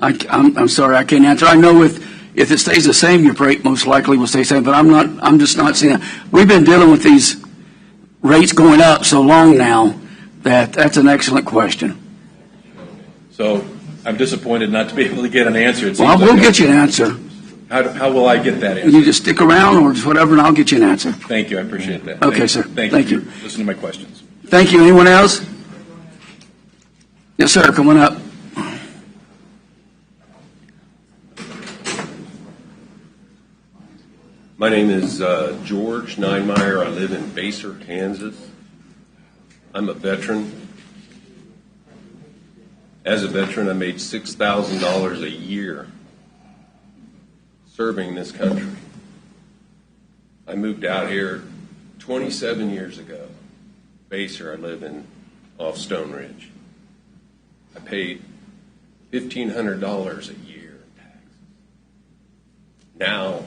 I'm sorry, I can't answer. I know if it stays the same, your rate most likely will stay the same, but I'm just not seeing that. We've been dealing with these rates going up so long now that's an excellent question. So I'm disappointed not to be able to get an answer. Well, we'll get you an answer. How will I get that answer? You just stick around or just whatever, and I'll get you an answer. Thank you. I appreciate that. Okay, sir. Thank you. Listen to my questions. Thank you. Anyone else? Yes, sir. Come on up. My name is George Neinmeyer. I live in Baser, Kansas. I'm a veteran. As a veteran, I made $6,000 a year serving this country. I moved out here 27 years ago. Baser, I live off Stone Ridge. I paid $1,500 a year in taxes. Now,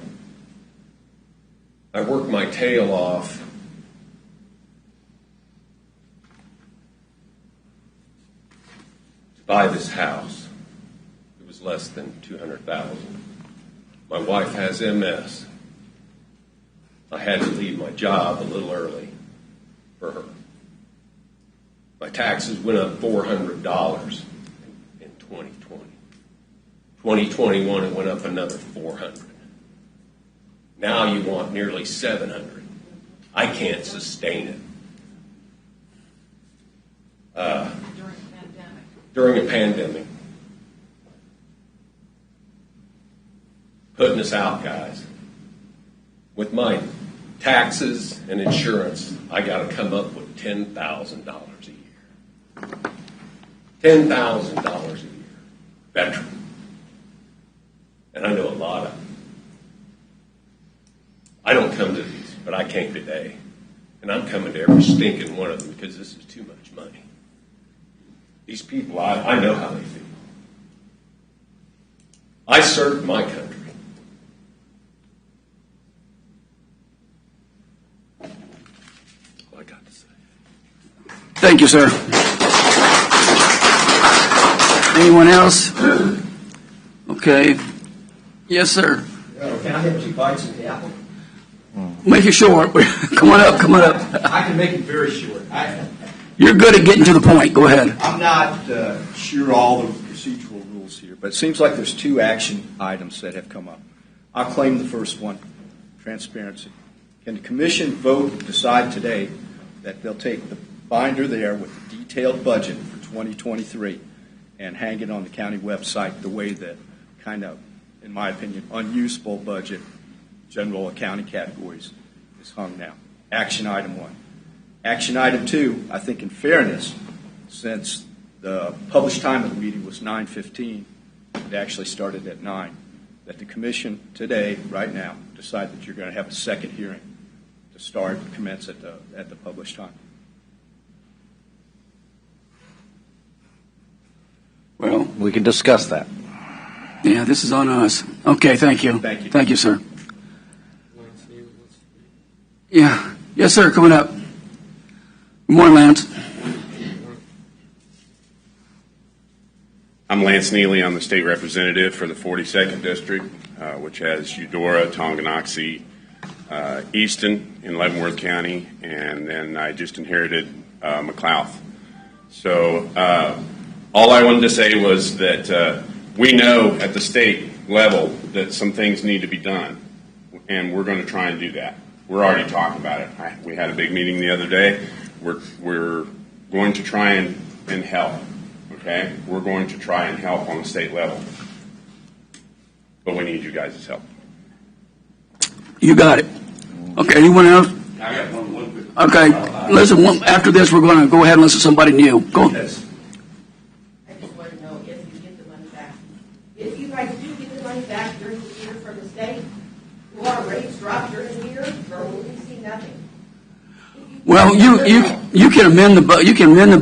I work my tail off to buy this house. It was less than $200,000. My wife has MS. I had to leave my job a little early for her. My taxes went up $400 in 2020. 2021, it went up another $400. Now you want nearly $700. I can't sustain it. During a pandemic. Putting us out, guys. With my taxes and insurance, I got to come up with $10,000 a year. $10,000 a year. Veteran. And I know a lot of them. I don't come to these, but I came today. And I'm coming to every stinking one of them because this is too much money. These people, I know how they feel. I served my country. Thank you, sir. Anyone else? Okay. Yes, sir. Can I have 2 bites of the apple? Make it short. Come on up. Come on up. I can make it very short. You're good at getting to the point. Go ahead. I'm not sure all the procedural rules here, but it seems like there's 2 action items that have come up. I'll claim the first one, transparency. Can the commission vote and decide today that they'll take the binder there with the detailed budget for 2023 and hang it on the county website the way that kind of, in my opinion, unusable budget, general accounting categories is hung now? Action item 1. Action item 2, I think in fairness, since the published time of the meeting was 9:15, it actually started at 9, that the commission today, right now, decide that you're going to have a second hearing to start, commence at the published time. Well, we can discuss that. Yeah, this is on us. Okay, thank you. Thank you. Thank you, sir. Yeah. Yes, sir. Coming up. Good morning, Lance. I'm Lance Neely. I'm the state representative for the 42nd District, which has Eudora, Tonganoxie, Easton in Leavenworth County, and then I just inherited McLouth. So all I wanted to say was that we know at the state level that some things need to be done, and we're going to try and do that. We're already talking about it. We had a big meeting the other day. We're going to try and help. Okay, we're going to try and help on the state level, but we need you guys' help. You got it. Okay, anyone else? I got one quick. Okay, listen, after this, we're going to go ahead and listen to somebody new. Go. I just want to know if you get the money back. If you guys do get the money back during the year from the state, will our rates drop during the year, or will we see nothing? Well, you can amend the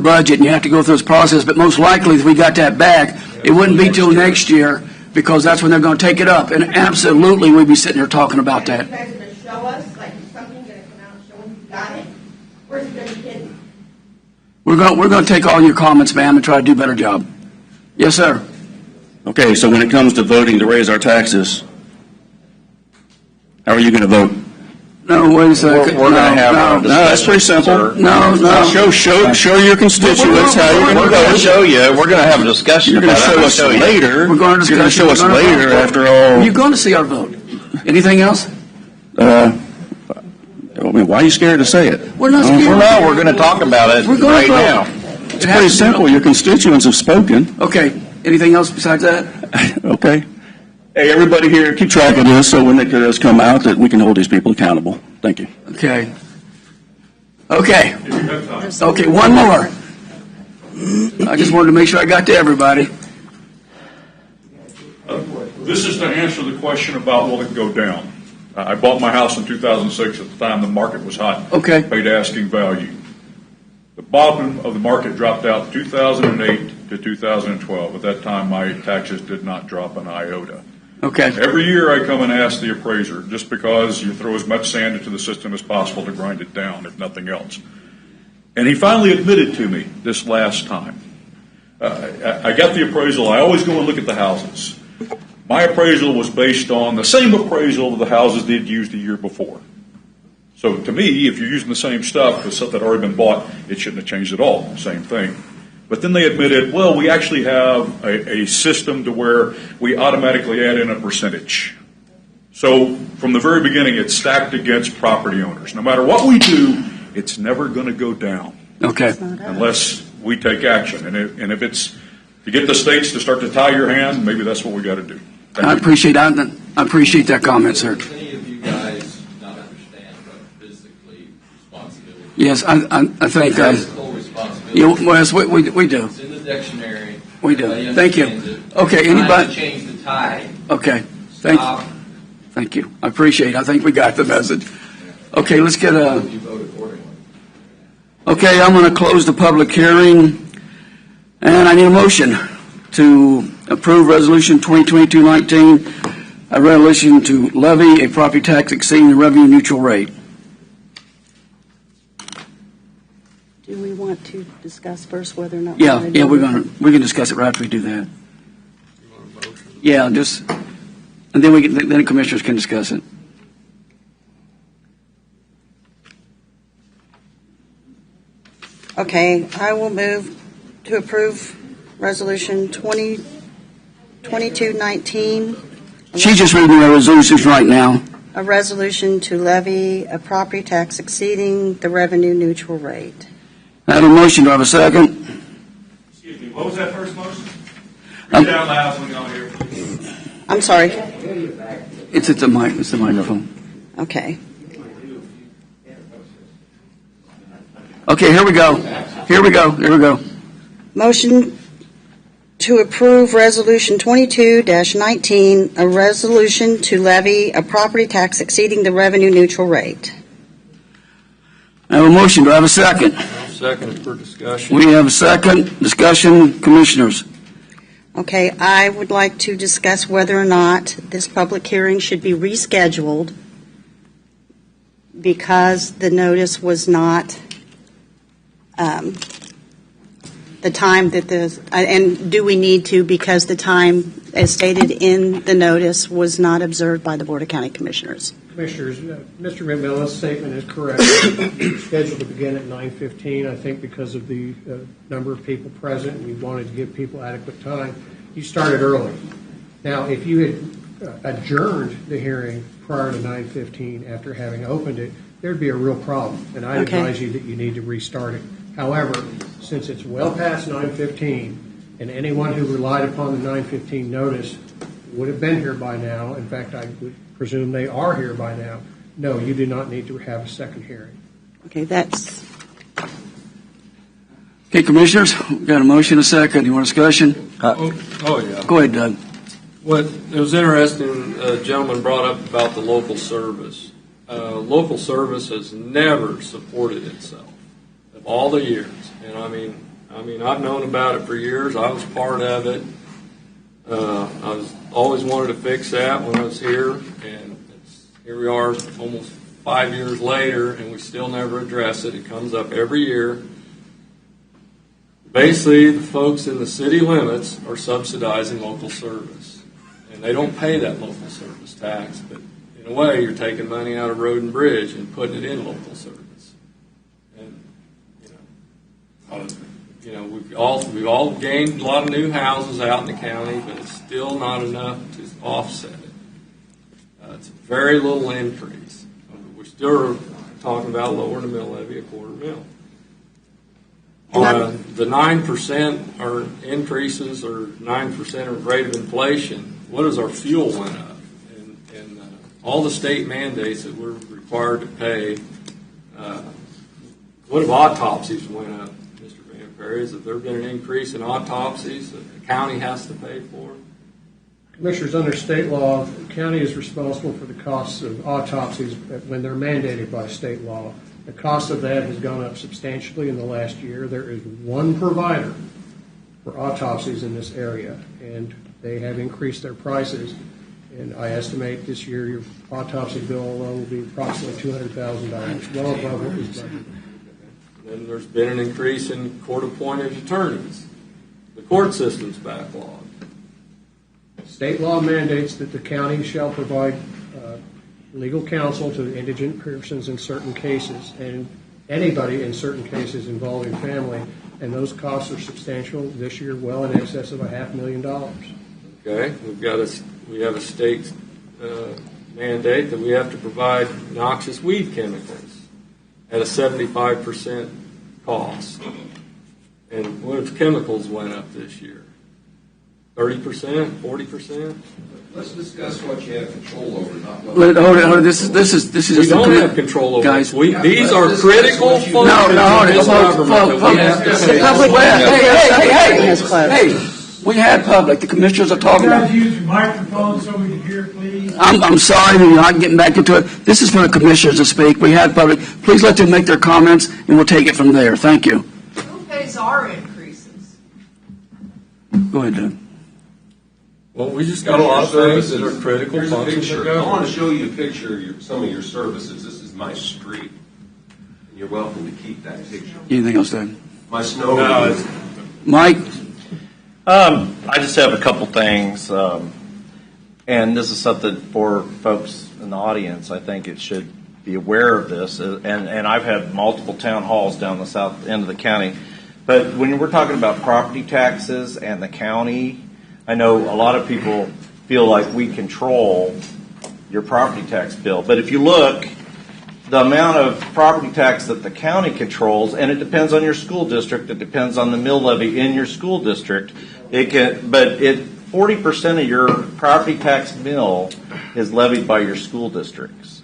budget, and you have to go through this process. But most likely, if we got that back, it wouldn't be till next year, because that's when they're going to take it up. And absolutely, we'd be sitting here talking about that. You guys are going to show us, like, is something going to come out showing you got it, or is it going to be hidden? We're going to take all your comments, ma'am, and try to do a better job. Yes, sir. Okay, so when it comes to voting to raise our taxes, how are you going to vote? No, wait a second. We're going to have no, that's pretty simple. No. Show your constituents how you're going to vote. We're going to show you. We're going to have a discussion. You're going to show us later. We're going to You're going to show us later after all. You're going to see our vote. Anything else? I mean, why are you scared to say it? We're not scared. We're going to talk about it right now. It's pretty simple. Your constituents have spoken. Okay. Anything else besides that? Okay. Hey, everybody here, keep track of this so when it does come out that we can hold these people accountable. Thank you. Okay. Okay. Okay, one more. I just wanted to make sure I got to everybody. This is to answer the question about will it go down. I bought my house in 2006 at the time the market was hot. Okay. Paid asking value. The bottom of the market dropped out 2008 to 2012. At that time, my taxes did not drop an iota. Okay. Every year I come and ask the appraiser, just because you throw as much sand into the system as possible to grind it down, if nothing else. And he finally admitted to me this last time. I got the appraisal. I always go and look at the houses. My appraisal was based on the same appraisal of the houses they'd used the year before. So to me, if you're using the same stuff, the stuff that had already been bought, it shouldn't have changed at all. Same thing. But then they admitted, well, we actually have a system to where we automatically add in a percentage. So from the very beginning, it's stacked against property owners. No matter what we do, it's never going to go down. Okay. Unless we take action. And if it's to get the states to start to tie your hand, maybe that's what we got to do. I appreciate that. I appreciate that comment, sir. Does any of you guys not understand what physically responsibility is? Yes, I think. Physical responsibility. Yes, we do. It's in the dictionary. We do. Thank you. Okay, Trying anybody? to change the tide. Okay. Stop. Thank you. I appreciate it. I think we got the message. Okay, let's get a. You vote accordingly. Okay, I'm going to close the public hearing, and I need a motion to approve Resolution 2022-19, a resolution to levy a property tax exceeding the revenue neutral rate. Do we want to discuss first whether or not? Yeah, want to yeah, do we can discuss it right after we do that. Yeah, just, and then then the commissioners can discuss it. Okay, I will move to approve Resolution 2219, She's just reading the resolutions right now. a resolution to levy a property tax exceeding the revenue neutral rate. I have a motion. Do I have a second? Excuse me, what was that first motion? Read it out loud so we can all hear. I'm sorry. It's the microphone. Okay. Okay, here we go. Motion to approve Resolution 22-19, a resolution to levy a property tax exceeding the revenue neutral rate. I have a motion. Do I have a second? I'll second it for discussion. We have a second. Discussion, commissioners. Okay, I would like to discuss whether or not this public hearing should be rescheduled because the notice was not the time that and do we need to, because the time as stated in the notice was not observed by the Board of County Commissioners. Commissioners, Mr. McMillan's statement is correct. We're scheduled to begin at 9:15. I think because of the number of people present, we wanted to give people adequate time. You started early. Now, if you had adjourned the hearing prior to 9:15 after having opened it, there'd be a real problem, and I advise you that you need to restart it. However, since it's well past 9:15, and anyone who relied upon the 9:15 notice would have been here by now, in fact, I would presume they are here by now, no, you do not need to have a second hearing. Okay, that's... Okay, commissioners, we've got a motion, a second. You want discussion? Oh, yeah. Go ahead, Doug. What it was interesting, a gentleman brought up about the local service. Local service has never supported itself of all the years, and I mean, I've known about it for years. I was part of it. I was always wanted to fix that when I was here, and here we are, almost 5 years later, and we still never address it. It comes up every year. Basically, the folks in the city limits are subsidizing local service, and they don't pay that local service tax, but in a way, you're taking money out of road and bridge and putting it in local service. And we've all gained a lot of new houses out in the county, but it's still not enough to offset it. It's a very little increase. We're still talking about lowering the mill levy a $0.25. The 9% are increases, or 9% of rate of inflation. What is our fuel went up? And all the state mandates that we're required to pay. What if autopsies went up, Mr. Van Perry? Has there been an increase in autopsies that the county has to pay for? Commissioners, under state law, the county is responsible for the costs of autopsies when they're mandated by state law. The cost of that has gone up substantially in the last year. There is one provider for autopsies in this area, and they have increased their prices. And I estimate this year your autopsy bill alone will be approximately $200,000, well above what was budgeted. Then there's been an increase in court-appointed attorneys. The court system's backlogged. State law mandates that the county shall provide legal counsel to indigent persons in certain cases, and anybody in certain cases involving family, and those costs are substantial this year, well in excess of $500,000. Okay, we have a state mandate that we have to provide noxious weed chemicals at a 75% cost. And what if chemicals went up this year? 30%, 40%? Let's discuss what you have control over, not what. Hold on. This is We just don't have control over guys. it. These are critical functions Hold on. of government that we have to pay. Hey, we had public. The commissioners are talking about. Use your microphone so we can hear, please. I'm sorry, we're not getting back into it. This is for the commissioners to speak. We had public. Please let them make their comments, and we'll take it from there. Thank you. Who pays our increases? Go ahead, Doug. Well, we just got a lot of things that are critical functions of I government. want to show you a picture of some of your services. This is my street. You're welcome to keep that picture. Anything else, Dan? My snow. Mike? I just have a couple things, and this is something for folks in the audience. I think it should be aware of this, and I've had multiple town halls down the south end of the county. But when we're talking about property taxes and the county, I know a lot of people feel like we control your property tax bill. But if you look, the amount of property tax that the county controls, and it depends on your school district, it depends on the mill levy in your school district. 40% of your property tax mill is levied by your school districts.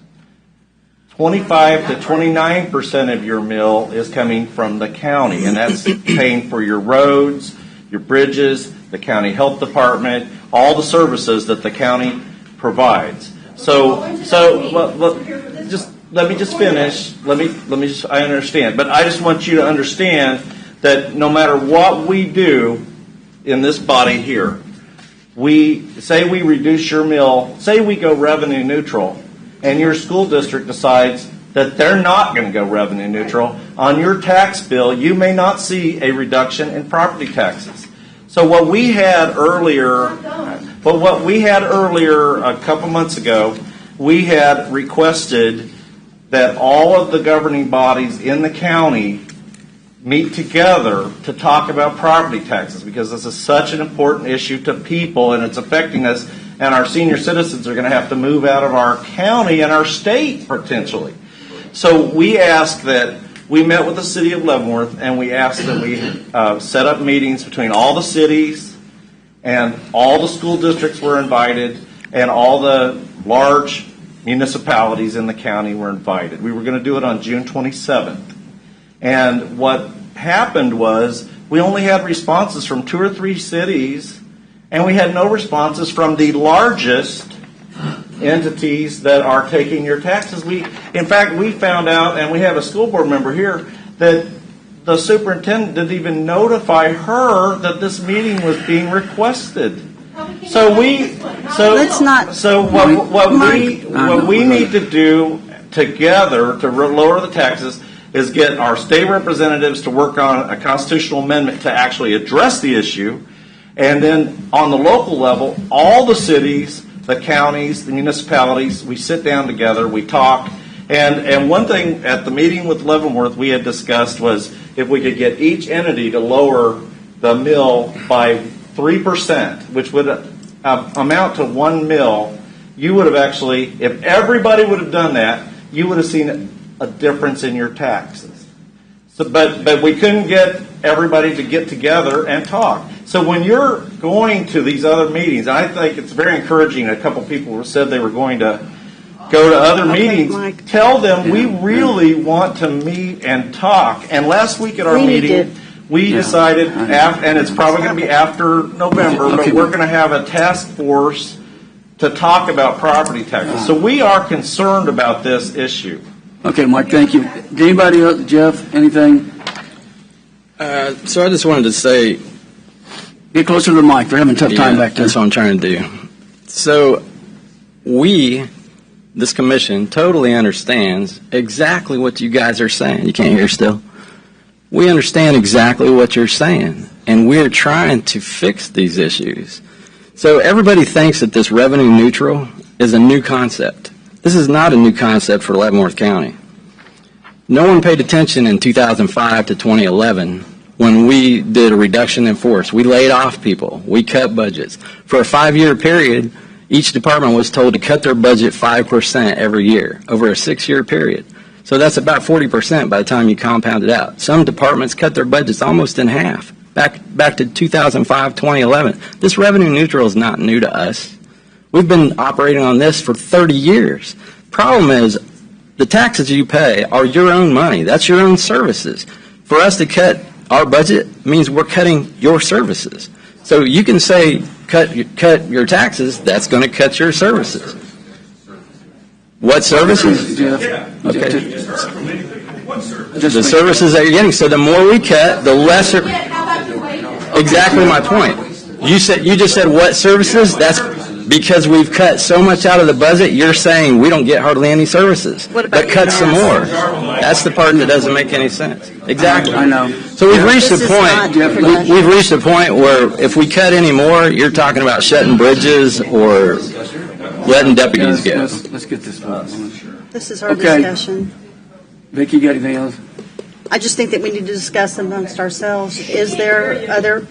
25 to 29% of your mill is coming from the county, and that's paying for your roads, your bridges, the county health department, all the services that the county provides. Just let me just finish. I understand, but I just want you to understand that no matter what we do in this body here, we reduce your mill, say we go revenue neutral, and your school district decides that they're not going to go revenue neutral, on your tax bill, you may not see a reduction in property taxes. So what we had earlier a couple months ago, we had requested that all of the governing bodies in the county meet together to talk about property taxes, because this is such an important issue to people and it's affecting us, and our senior citizens are going to have to move out of our county and our state potentially. So we asked that we met with the city of Leavenworth, and we asked that we set up meetings between all the cities, and all the school districts were invited, and all the large municipalities in the county were invited. We were going to do it on June 27th. And what happened was we only had responses from 2 or 3 cities, and we had no responses from the largest entities that are taking your taxes. In fact, we found out, and we have a school board member here, that the superintendent didn't even notify her that this meeting was being requested. So what we need to do together to lower the taxes is get our state representatives to work on a constitutional amendment to actually address the issue, and then on the local level, all the cities, the counties, the municipalities, we sit down together, we talk, and one thing at the meeting with Leavenworth we had discussed was if we could get each entity to lower the mill by 3%, which would amount to 1 mill, you would have actually, if everybody would have done that, you would have seen a difference in your taxes. So, but we couldn't get everybody to get together and talk. So when you're going to these other meetings, I think it's very encouraging. A couple people said they were going to go to other meetings. Tell them we really want to meet and talk. And last week at our meeting, we decided, and it's probably going to be after November, but we're going to have a task force to talk about property taxes. So we are concerned about this issue. Okay, Mike, thank you. Anybody else? Jeff, anything? So I just wanted to say... Get closer to the mic. They're having a tough time back there. That's what I'm trying to do. So this commission, totally understands exactly what you guys are saying. You can't hear still? We understand exactly what you're saying, and we're trying to fix these issues. So everybody thinks that this revenue neutral is a new concept. This is not a new concept for Leavenworth County. No one paid attention in 2005 to 2011 when we did a reduction in force. We laid off people. We cut budgets. For a 5-year period, each department was told to cut their budget 5% every year over a 6-year period. So that's about 40% by the time you compound it out. Some departments cut their budgets almost in half. Back to 2005, 2011. This revenue neutral is not new to us. We've been operating on this for 30 years. Problem is, the taxes you pay are your own money. That's your own services. For us to cut our budget means we're cutting your services. So you can say cut your taxes, that's going to cut your services. What services? Okay. The services that you're getting. So the more we cut, the lesser. Exactly my point. You just said what services? That's Because we've cut so much out of the budget, you're saying we don't get hardly any services, but cut some more. That's the part that doesn't make any sense. Exactly. I know. So we've reached the point. We've reached a point where if we cut any more, you're talking about shutting bridges or letting deputies go. Let's get this going. This is our discussion. Vicki, you got anything else? I just think that we need to discuss amongst ourselves. Is there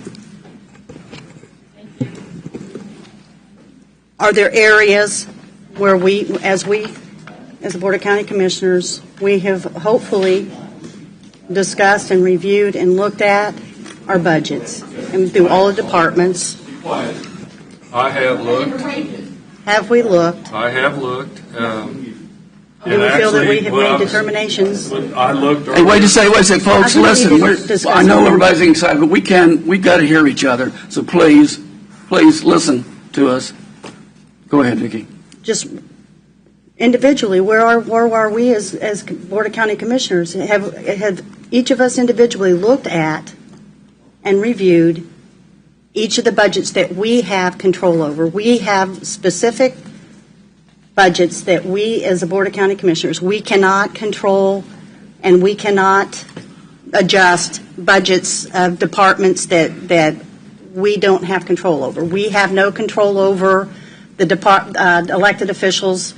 are there areas where as the Board of County Commissioners, we have hopefully discussed and reviewed and looked at our budgets and through all the departments? I have looked. Have we looked? I have looked. Do we feel that we have made determinations? I looked. Hey, wait a second, folks. Listen, I know everybody's excited, but we've got to hear each other. So please listen to us. Go ahead, Vicki. Just individually, where are we as Board of County Commissioners? Have each of us individually looked at and reviewed each of the budgets that we have control over? We have specific budgets that we, as the Board of County Commissioners, we cannot control, and we cannot adjust budgets of departments that we don't have control over. We have no control over the elected officials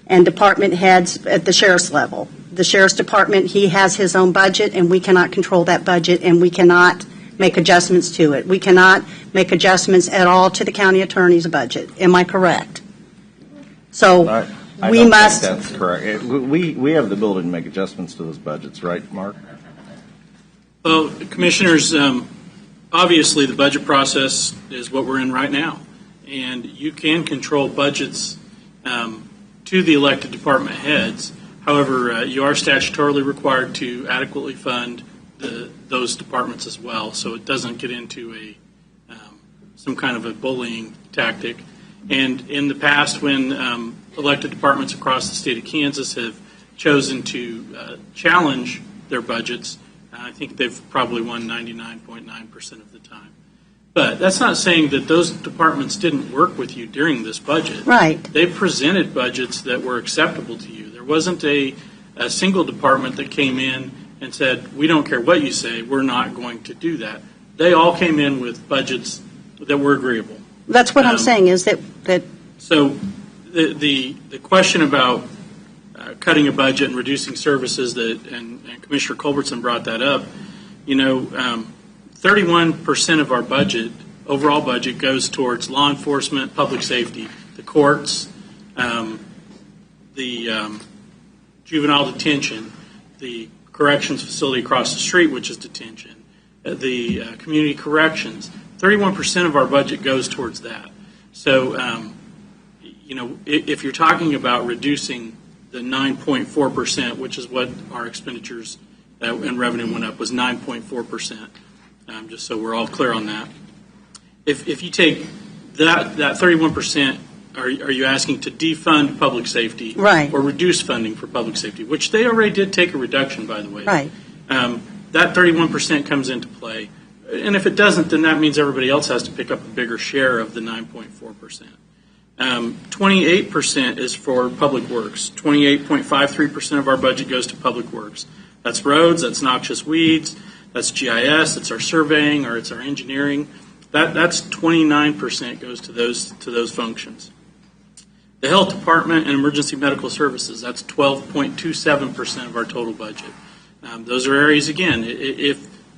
and department heads at the sheriff's level. The sheriff's department, he has his own budget, and we cannot control that budget, and we cannot make adjustments to it. We cannot make adjustments at all to the county attorney's budget. Am I correct? So I we don't must. think that's correct. We have the ability to make adjustments to those budgets, right, Mark? Well, Commissioners, obviously the budget process is what we're in right now, and you can control budgets to the elected department heads. However, you are statutorily required to adequately fund those departments as well, so it doesn't get into some kind of a bullying tactic. And in the past, when elected departments across the state of Kansas have chosen to challenge their budgets, I think they've probably won 99.9% of the time. But that's not saying that those departments didn't work with you during this budget. Right. They presented budgets that were acceptable to you. There wasn't a single department that came in and said, we don't care what you say, we're not going to do that. They all came in with budgets that were agreeable. That's what I'm saying is that. So the question about cutting a budget and reducing services and Commissioner Culbertson brought that up. 31% of our budget, overall budget, goes towards law enforcement, public safety, the courts, the juvenile detention, the corrections facility across the street, which is detention, the community corrections. 31% of our budget goes towards that. So, if you're talking about reducing the 9.4%, which is what our expenditures and revenue went up, was 9.4%, just so we're all clear on that. If you take that 31%, are you asking to defund public safety, right, or reduce funding for public safety, which they already did take a reduction, by the way. Right. That 31% comes into play. And if it doesn't, then that means everybody else has to pick up a bigger share of the 9.4%. 28% is for public works. 28.53% of our budget goes to public works. That's roads, that's noxious weeds, that's GIS, it's our surveying, or it's our engineering. That's 29% goes to those functions. The health department and emergency medical services, that's 12.27% of our total budget. Those are areas, again,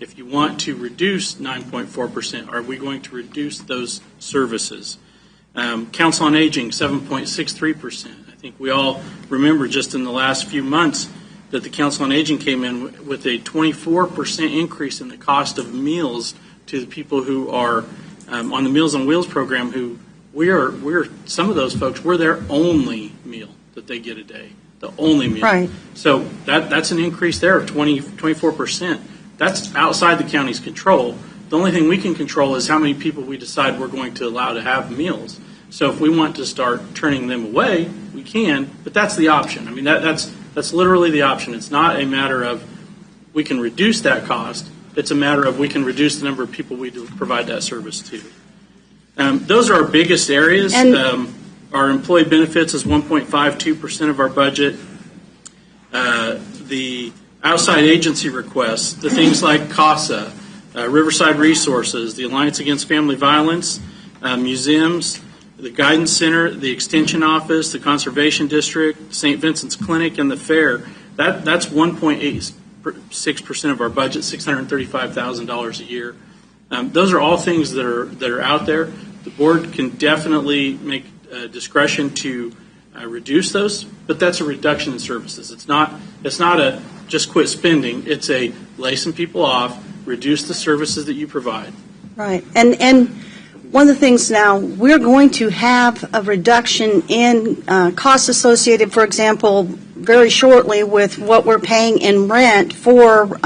if you want to reduce 9.4%, are we going to reduce those services? Council on Aging, 7.63%. I think we all remember just in the last few months that the Council on Aging came in with a 24% increase in the cost of meals to the people who are on the Meals on Wheels program, who we're some of those folks, we're their only meal that they get a day, the only meal. Right. So that's an increase there of 24%. That's outside the county's control. The only thing we can control is how many people we decide we're going to allow to have meals. So if we want to start turning them away, we can, but that's the option. I mean, that's literally the option. It's not a matter of we can reduce that cost. It's a matter of we can reduce the number of people we provide that service to. Those are our biggest areas. And- Our employee benefits is 1.52% of our budget. The outside agency requests, the things like CASA, Riverside Resources, the Alliance Against Family Violence, museums, the Guidance Center, the Extension Office, the Conservation District, St. Vincent's Clinic, and the Fair. That's 1.86% of our budget, $635,000 a year. Those are all things that are out there. The board can definitely make discretion to reduce those, but that's a reduction in services. It's not a just quit spending. It's a lay some people off, reduce the services that you provide. Right. And one of the things now, we're going to have a reduction in costs associated, for example, very shortly with what we're paying in rent for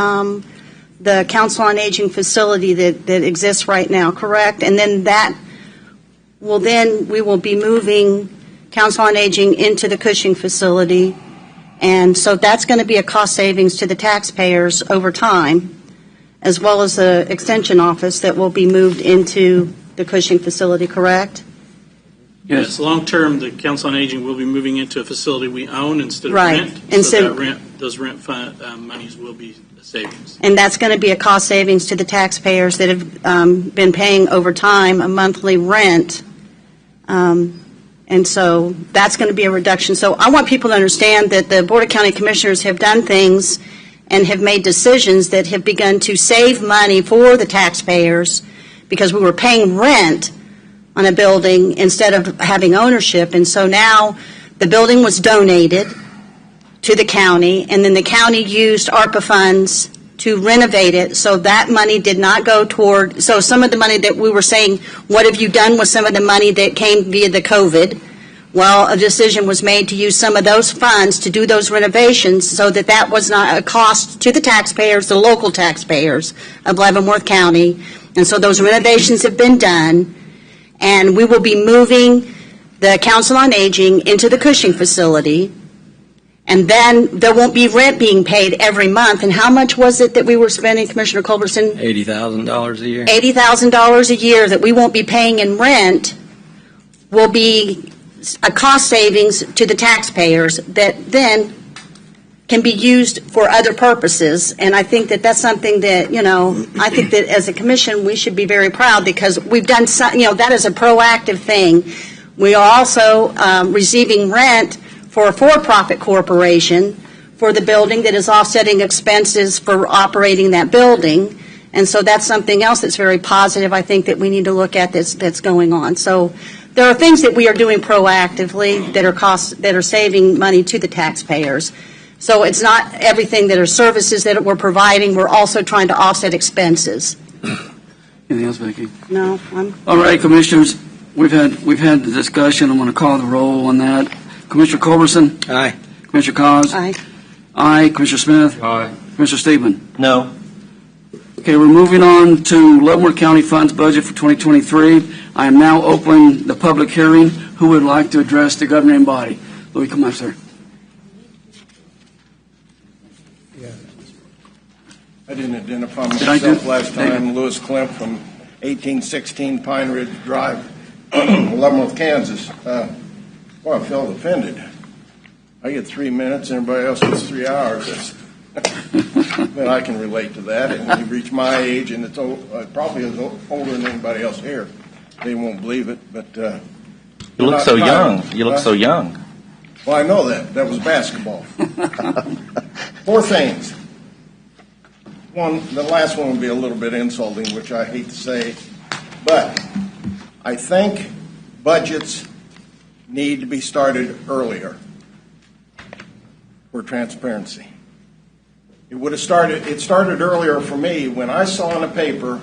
the Council on Aging facility that exists right now, correct? And then we will be moving Council on Aging into the Cushing facility. And so that's going to be a cost savings to the taxpayers over time, as well as the extension office that will be moved into the Cushing facility, correct? Yes, long term, the Council on Aging will be moving into a facility we own instead of Right. rent. And so so- those rent fund, monies will be savings. And that's going to be a cost savings to the taxpayers that have been paying over time a monthly rent. And so that's going to be a reduction. So I want people to understand that the Board of County Commissioners have done things and have made decisions that have begun to save money for the taxpayers because we were paying rent on a building instead of having ownership. And so now the building was donated to the county, and then the county used ARPA funds to renovate it, so that money did not go toward, so some of the money that we were saying, what have you done with some of the money that came via the COVID? Well, a decision was made to use some of those funds to do those renovations so that was not a cost to the taxpayers, the local taxpayers of Leavenworth County. And so those renovations have been done, and we will be moving the Council on Aging into the Cushing facility. And then there won't be rent being paid every month. And how much was it that we were spending, Commissioner Culbertson? $80,000 a year. $80,000 a year that we won't be paying in rent will be a cost savings to the taxpayers that then can be used for other purposes. And I think that that's something that, I think that as a commission we should be very proud because we've done, that is a proactive thing. We are also receiving rent for a for-profit corporation for the building that is offsetting expenses for operating that building. And so that's something else that's very positive, I think, that we need to look at that's going on. So there are things that we are doing proactively that are saving money to the taxpayers. So it's not everything that are services that we're providing. We're also trying to offset expenses. Anything else, Vicki? No, All right, Commissioners, we've had the discussion. I'm going to call the roll on that. Commissioner Culbertson? Aye. Commissioner Cos? Aye. Aye. Commissioner Smith? Aye. Commissioner Steedman? No. Okay, we're moving on to Leavenworth County Funds Budget for 2023. I am now opening the public hearing. Who would like to address the governing body? Louis, come up, sir. I didn't identify myself last time. Louis Klemp from 1816 Pine Ridge Drive, Leavenworth, Kansas. Well, I felt offended. I get 3 minutes, and everybody else gets 3 hours. But I can relate to that. And when you reach my age, and it's probably as older than anybody else here, they won't believe it. But you look so young. You look so young. Well, I know that. That was basketball. 4 things. The last one would be a little bit insulting, which I hate to say, but I think budgets need to be started earlier for transparency. It started earlier for me when I saw in the paper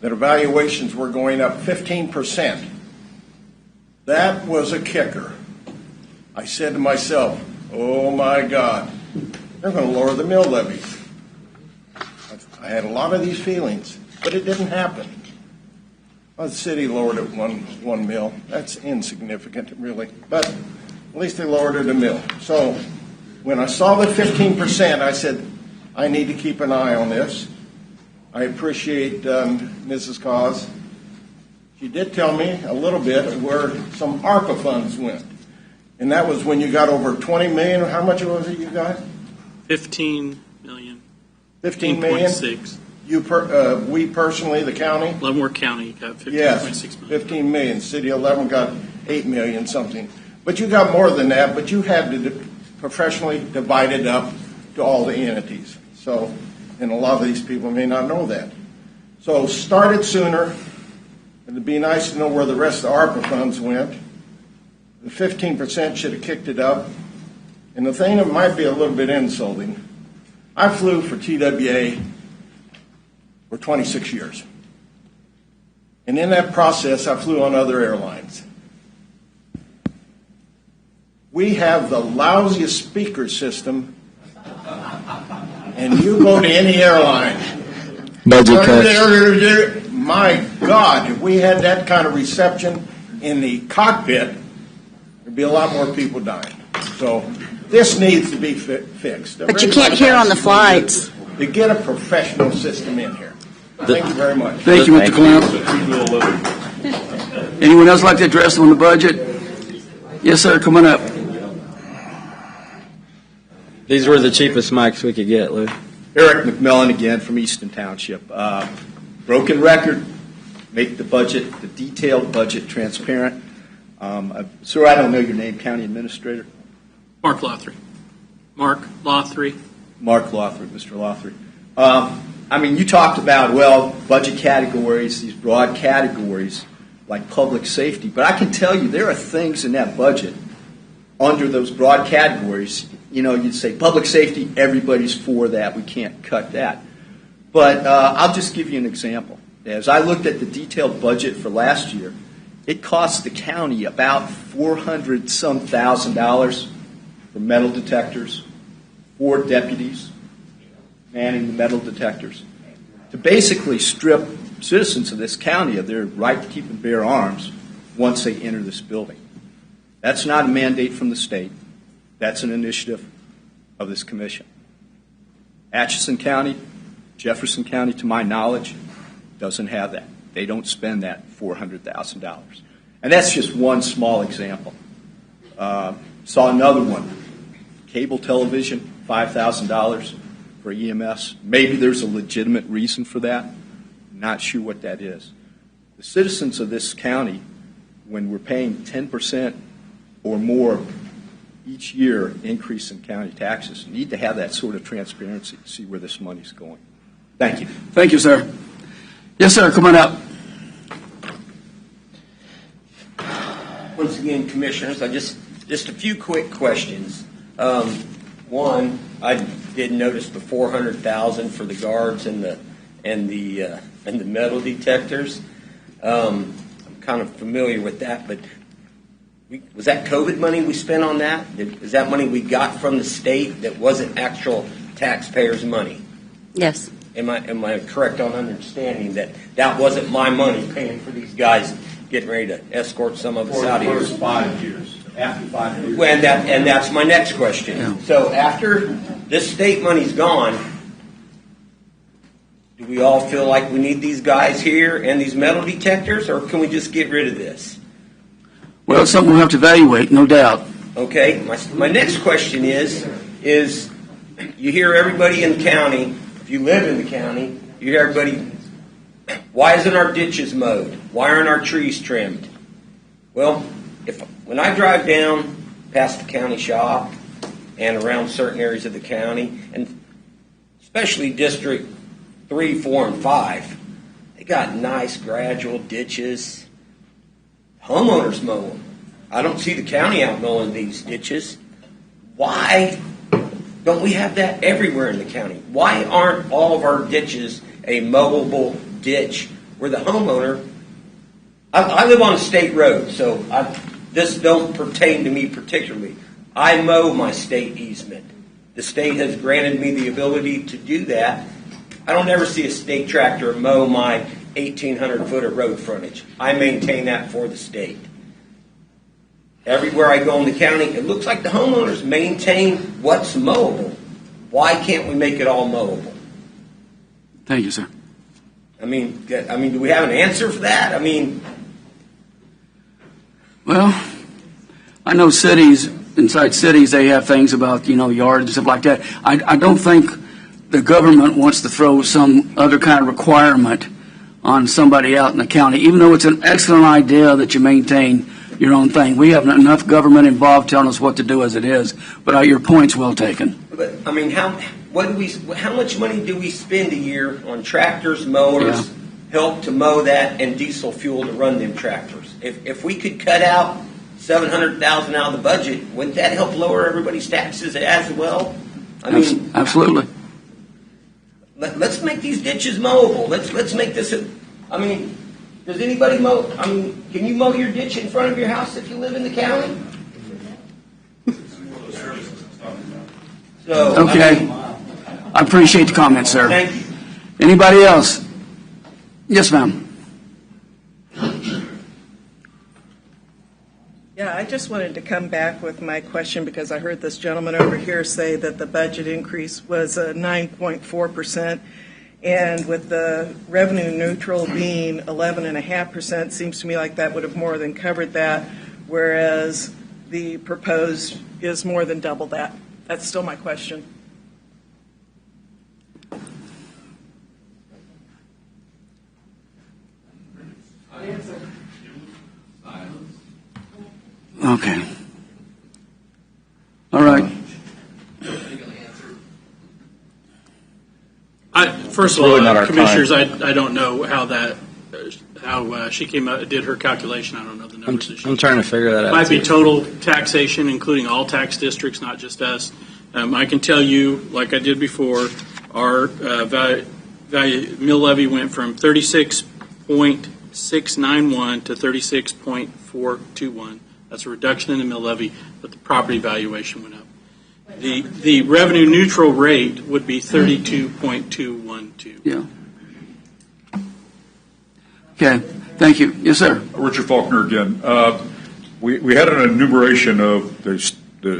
that evaluations were going up 15%. That was a kicker. I said to myself, oh my God, they're going to lower the mill levy. I had a lot of these feelings, but it didn't happen. Well, the city lowered it one mill. That's insignificant, really. But at least they lowered it a mill. So when I saw the 15%, I said, I need to keep an eye on this. I appreciate Mrs. Cos. she did tell me a little bit where some ARPA funds went. And that was when you got over 20 million. How much was it you got? 15 million. 15 million? 15.6. We personally, the county? Leavenworth County got 15.6 Yes, million. 15 million. City of Leavenworth got 8 million something. But you got more than that, but you had to professionally divide it up to all the entities. So, and a lot of these people may not know that. So start it sooner. It'd be nice to know where the rest of the ARPA funds went. The 15% should have kicked it up. And the thing that might be a little bit insulting, I flew for TWA for 26 years. And in that process, I flew on other airlines. We have the lousiest speaker system, and you go to any airline. Budget cuts. My God, if we had that kind of reception in the cockpit, there'd be a lot more people dying. So this needs to be fixed. But you can't hear on the flights. To get a professional system in here. Thank you very much. Thank you, Mr. Clamp. Anyone else like to address on the budget? Yes, sir. Come on up. These were the cheapest mics we could get, Lou. Eric McMillan again from Easton Township. Broken record, make the budget, the detailed budget transparent. Sir, I don't know your name, County Administrator. Mark Lothry. Mark Lothry, Mr. Lothry. I mean, you talked about, well, budget categories, these broad categories like public safety, but I can tell you there are things in that budget under those broad categories. You know, you'd say public safety, everybody's for that, we can't cut that. But I'll just give you an example. As I looked at the detailed budget for last year, it cost the county about $400,000 for metal detectors, 4 deputies manning the metal detectors, to basically strip citizens of this county of their right to keep and bear arms once they enter this building. That's not a mandate from the state. That's an initiative of this commission. Atchison County, Jefferson County, to my knowledge, doesn't have that. They don't spend that $400,000. And that's just one small example. Saw another one. Cable television, $5,000 for EMS. Maybe there's a legitimate reason for that. Not sure what that is. The citizens of this county, when we're paying 10% or more each year increase in county taxes, need to have that sort of transparency to see where this money's going. Thank you. Thank you, sir. Yes, sir. Come on up. Once again, Commissioners, just a few quick questions. One, I did notice the $400,000 for the guards and the metal detectors. I'm kind of familiar with that, but was that COVID money we spent on that? Is that money we got from the state that wasn't actual taxpayers' money? Yes. Am I correct on understanding that wasn't my money paying for these guys getting ready to escort some of us out of here? For the first 5 years. After 5 years. Well, and that's my next question. Yeah. So after this state money's gone, do we all feel like we need these guys here and these metal detectors, or can we just get rid of this? Well, it's something we'll have to evaluate, no doubt. Okay. My next question is you hear everybody in the county, if you live in the county, you hear everybody, why isn't our ditches mowed? Why aren't our trees trimmed? Well, when I drive down past the county shop and around certain areas of the county, and especially District 3, 4, and 5, they got nice gradual ditches. Homeowners mow them. I don't see the county out mowing these ditches. Why don't we have that everywhere in the county? Why aren't all of our ditches a mowable ditch where the homeowner... I live on a state road, so this don't pertain to me particularly. I mow my state easement. The state has granted me the ability to do that. I don't ever see a state tractor mow my 1,800 foot of road frontage. I maintain that for the state. Everywhere I go in the county, it looks like the homeowners maintain what's mowable. Why can't we make it all mowable? Thank you, sir. I mean, do we have an answer for that? I mean, Well, I know cities, inside cities, they have things about, yards and stuff like that. I don't think the government wants to throw some other kind of requirement on somebody out in the county, even though it's an excellent idea that you maintain your own thing. We have enough government involved telling us what to do as it is, but your point's well taken. But, I mean, how much money do we spend a year on tractors, mowers, help to mow that, and diesel fuel to run them tractors? If we could cut out $700,000 out of the budget, wouldn't that help lower everybody's taxes as well? I mean, absolutely. Let's make these ditches mowable. Let's make this. I mean, does anybody mow? I mean, can you mow your ditch in front of your house if you live in the county? So, okay. I appreciate the comment, sir. Thank you. Anybody else? Yes, ma'am. Yeah, I just wanted to come back with my question because I heard this gentleman over here say that the budget increase was 9.4%, and with the revenue neutral being 11.5%, seems to me like that would have more than covered that, whereas the proposed is more than double that. That's still my question. Okay. All right. First of all, commissioners, I don't know how she came out, did her calculation. I don't know the numbers. I'm trying to figure that out. Might be total taxation, including all tax districts, not just us. I can tell you, like I did before, our mill levy went from 36.691 to 36.421. That's a reduction in the mill levy, but the property valuation went up. The revenue neutral rate would be 32.212. Yeah. Okay. Thank you. Yes, sir. Richard Faulkner again. We had an enumeration of the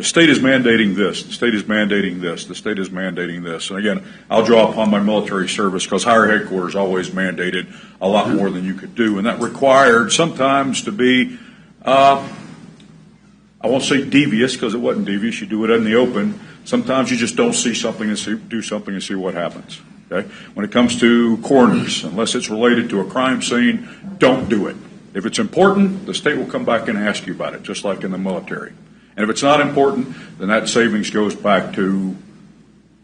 state is mandating this, the state is mandating this, the state is mandating this. And again, I'll draw upon my military service because higher headquarters always mandated a lot more than you could do. And that required sometimes to be, I won't say devious because it wasn't devious. You do it in the open. Sometimes you just don't see something and do something and see what happens. Okay? When it comes to coroners, unless it's related to a crime scene, don't do it. If it's important, the state will come back and ask you about it, just like in the military. And if it's not important, then that savings goes back to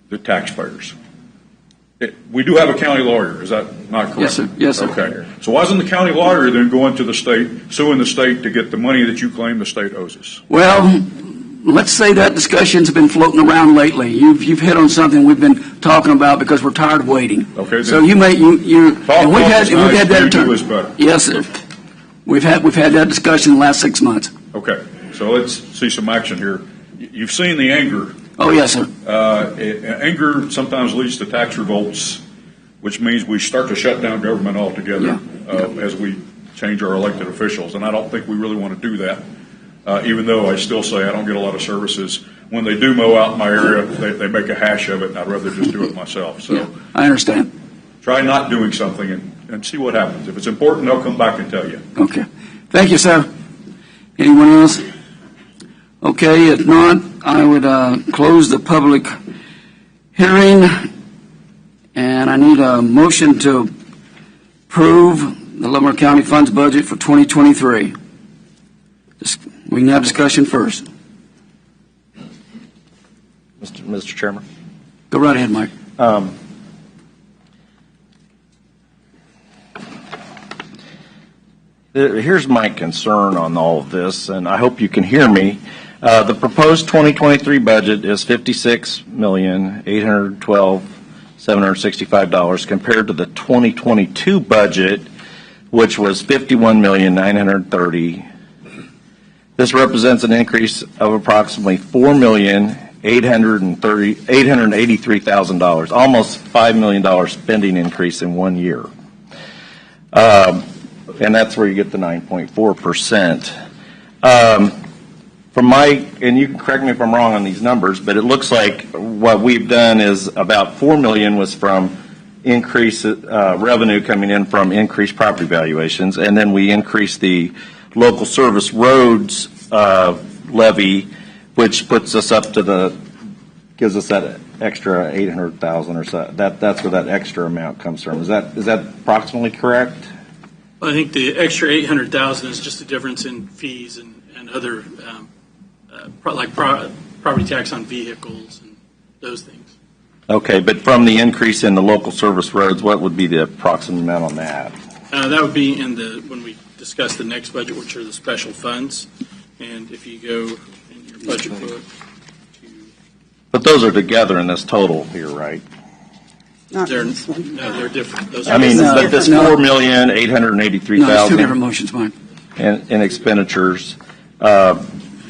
the taxpayers. We do have a county lawyer. Is that not correct? Yes, sir. Yes, sir. Okay. So why isn't the county lawyer then going to the state, suing the state to get the money that you claim the state owes us? Well, let's say that discussion's been floating around lately. You've hit on something we've been talking about because we're tired of waiting. Okay. So we've had that. Yes, sir. We've had that discussion the last 6 months. Okay. So let's see some action here. You've seen the anger. Oh, yes, sir. Anger sometimes leads to tax revolts, which means we start to shut down government altogether as we change our elected officials. And I don't think we really want to do that, even though I still say I don't get a lot of services. When they do mow out in my area, they make a hash of it, and I'd rather just do it myself. So I understand. Try not doing something and see what happens. If it's important, they'll come back and tell you. Okay. Thank you, sir. Anyone else? Okay, if not, I would close the public hearing, and I need a motion to approve the Lebanon County Funds budget for 2023. We can have discussion first. Mr. Chairman. Go right ahead, Mike. Here's my concern on all of this, and I hope you can hear me. The proposed 2023 budget is $56,812,765 compared to the 2022 budget, which was $51,930,000. This represents an increase of approximately $4,883,000, almost $5 million spending increase in 1 year. And that's where you get the 9.4%. And you can correct me if I'm wrong on these numbers, but it looks like what we've done is about $4 million was from increased revenue coming in from increased property valuations, and then we increased the local service roads levy, which puts us up to gives us that extra 800,000 or so. That's where that extra amount comes from. Is that approximately correct? I think the extra 800,000 is just a difference in fees and other, property tax on vehicles and those things. Okay, but from the increase in the local service roads, what would be the approximate amount on that? That would be when we discuss the next budget, which are the special funds. And if you go in your budget book. But those are together in this total here, right? They're different. Those I mean, but this $4,883,000. No, it's two different motions, Mike. In expenditures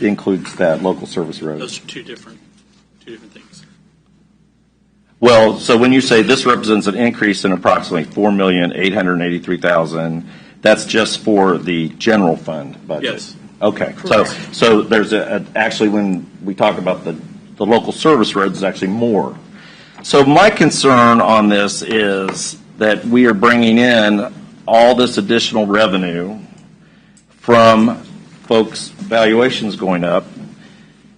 includes that local service road. Those are two different things. Well, so when you say this represents an increase in approximately $4,883,000, that's just for the general fund budget? Yes. Okay. So there's actually when we talk about the local service roads, it's actually more. So my concern on this is that we are bringing in all this additional revenue from folks' valuations going up,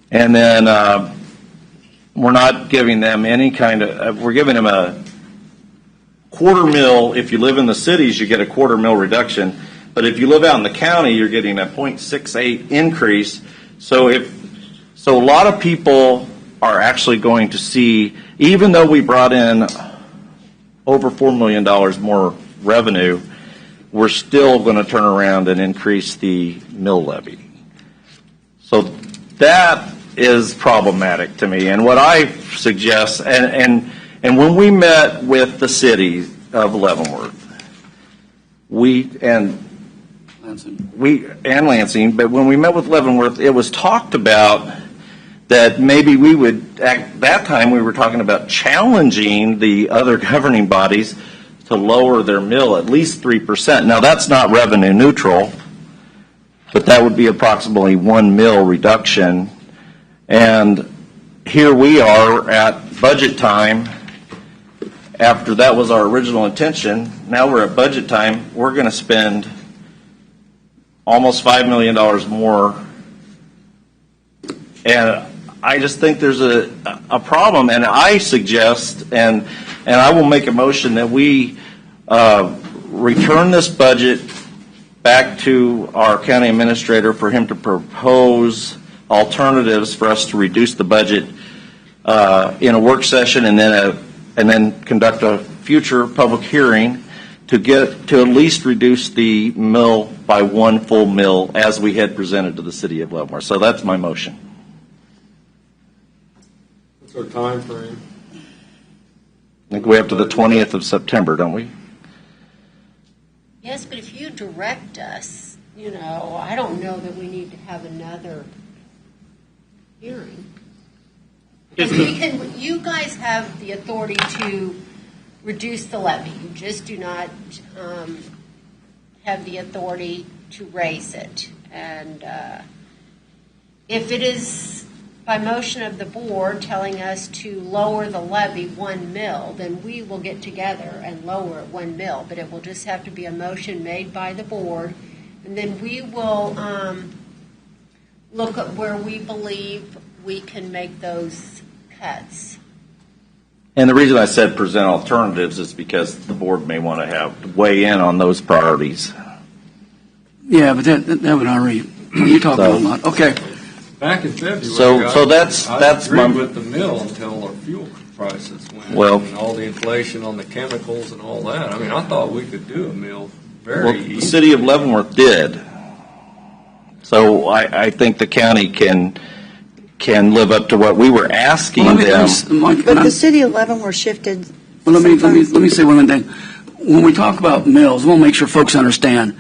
and then we're not giving them any kind of, we're giving them a $0.25 if you live in the cities, you get a $0.25 reduction, but if you live out in the county, you're getting a 0.68 increase. So a lot of people are actually going to see, even though we brought in over $4 million more revenue, we're still going to turn around and increase the mill levy. So that is problematic to me. And what I suggest, and when we met with the city of Leavenworth, and Lansing, but when we met with Leavenworth, it was talked about that maybe we would, at that time we were talking about challenging the other governing bodies to lower their mill at least 3%. Now that's not revenue neutral, but that would be approximately $1 reduction. And here we are at budget time. After that was our original intention, now we're at budget time. We're going to spend almost $5 million more. And I just think there's a problem, and I suggest, and I will make a motion that we return this budget back to our county administrator for him to propose alternatives for us to reduce the budget in a work session, and then conduct a future public hearing to at least reduce the mill by $1 full mill as we had presented to the city of Leavenworth. So that's my motion. What's our time frame? I think we have to the 20th of September, don't we? Yes, but if you direct us, I don't know that we need to have another hearing. You guys have the authority to reduce the levy. You just do not have the authority to raise it. And if it is by motion of the board telling us to lower the levy $1 million, then we will get together and lower it $1 million. But it will just have to be a motion made by the board, and then we will look at where we believe we can make those cuts. And the reason I said present alternatives is because the board may want to weigh in on those priorities. Yeah, but that would already, you're talking a lot. Okay. Back in February, so that's agreed with the mill until our fuel prices went up and all the inflation on the chemicals and all that. I mean, I thought we could do a mill very easy. The city of Leavenworth did. So I think the county can live up to what we were asking them. But the city of Leavenworth shifted. Well, let me say one thing. When we talk about mills, we'll make sure folks understand.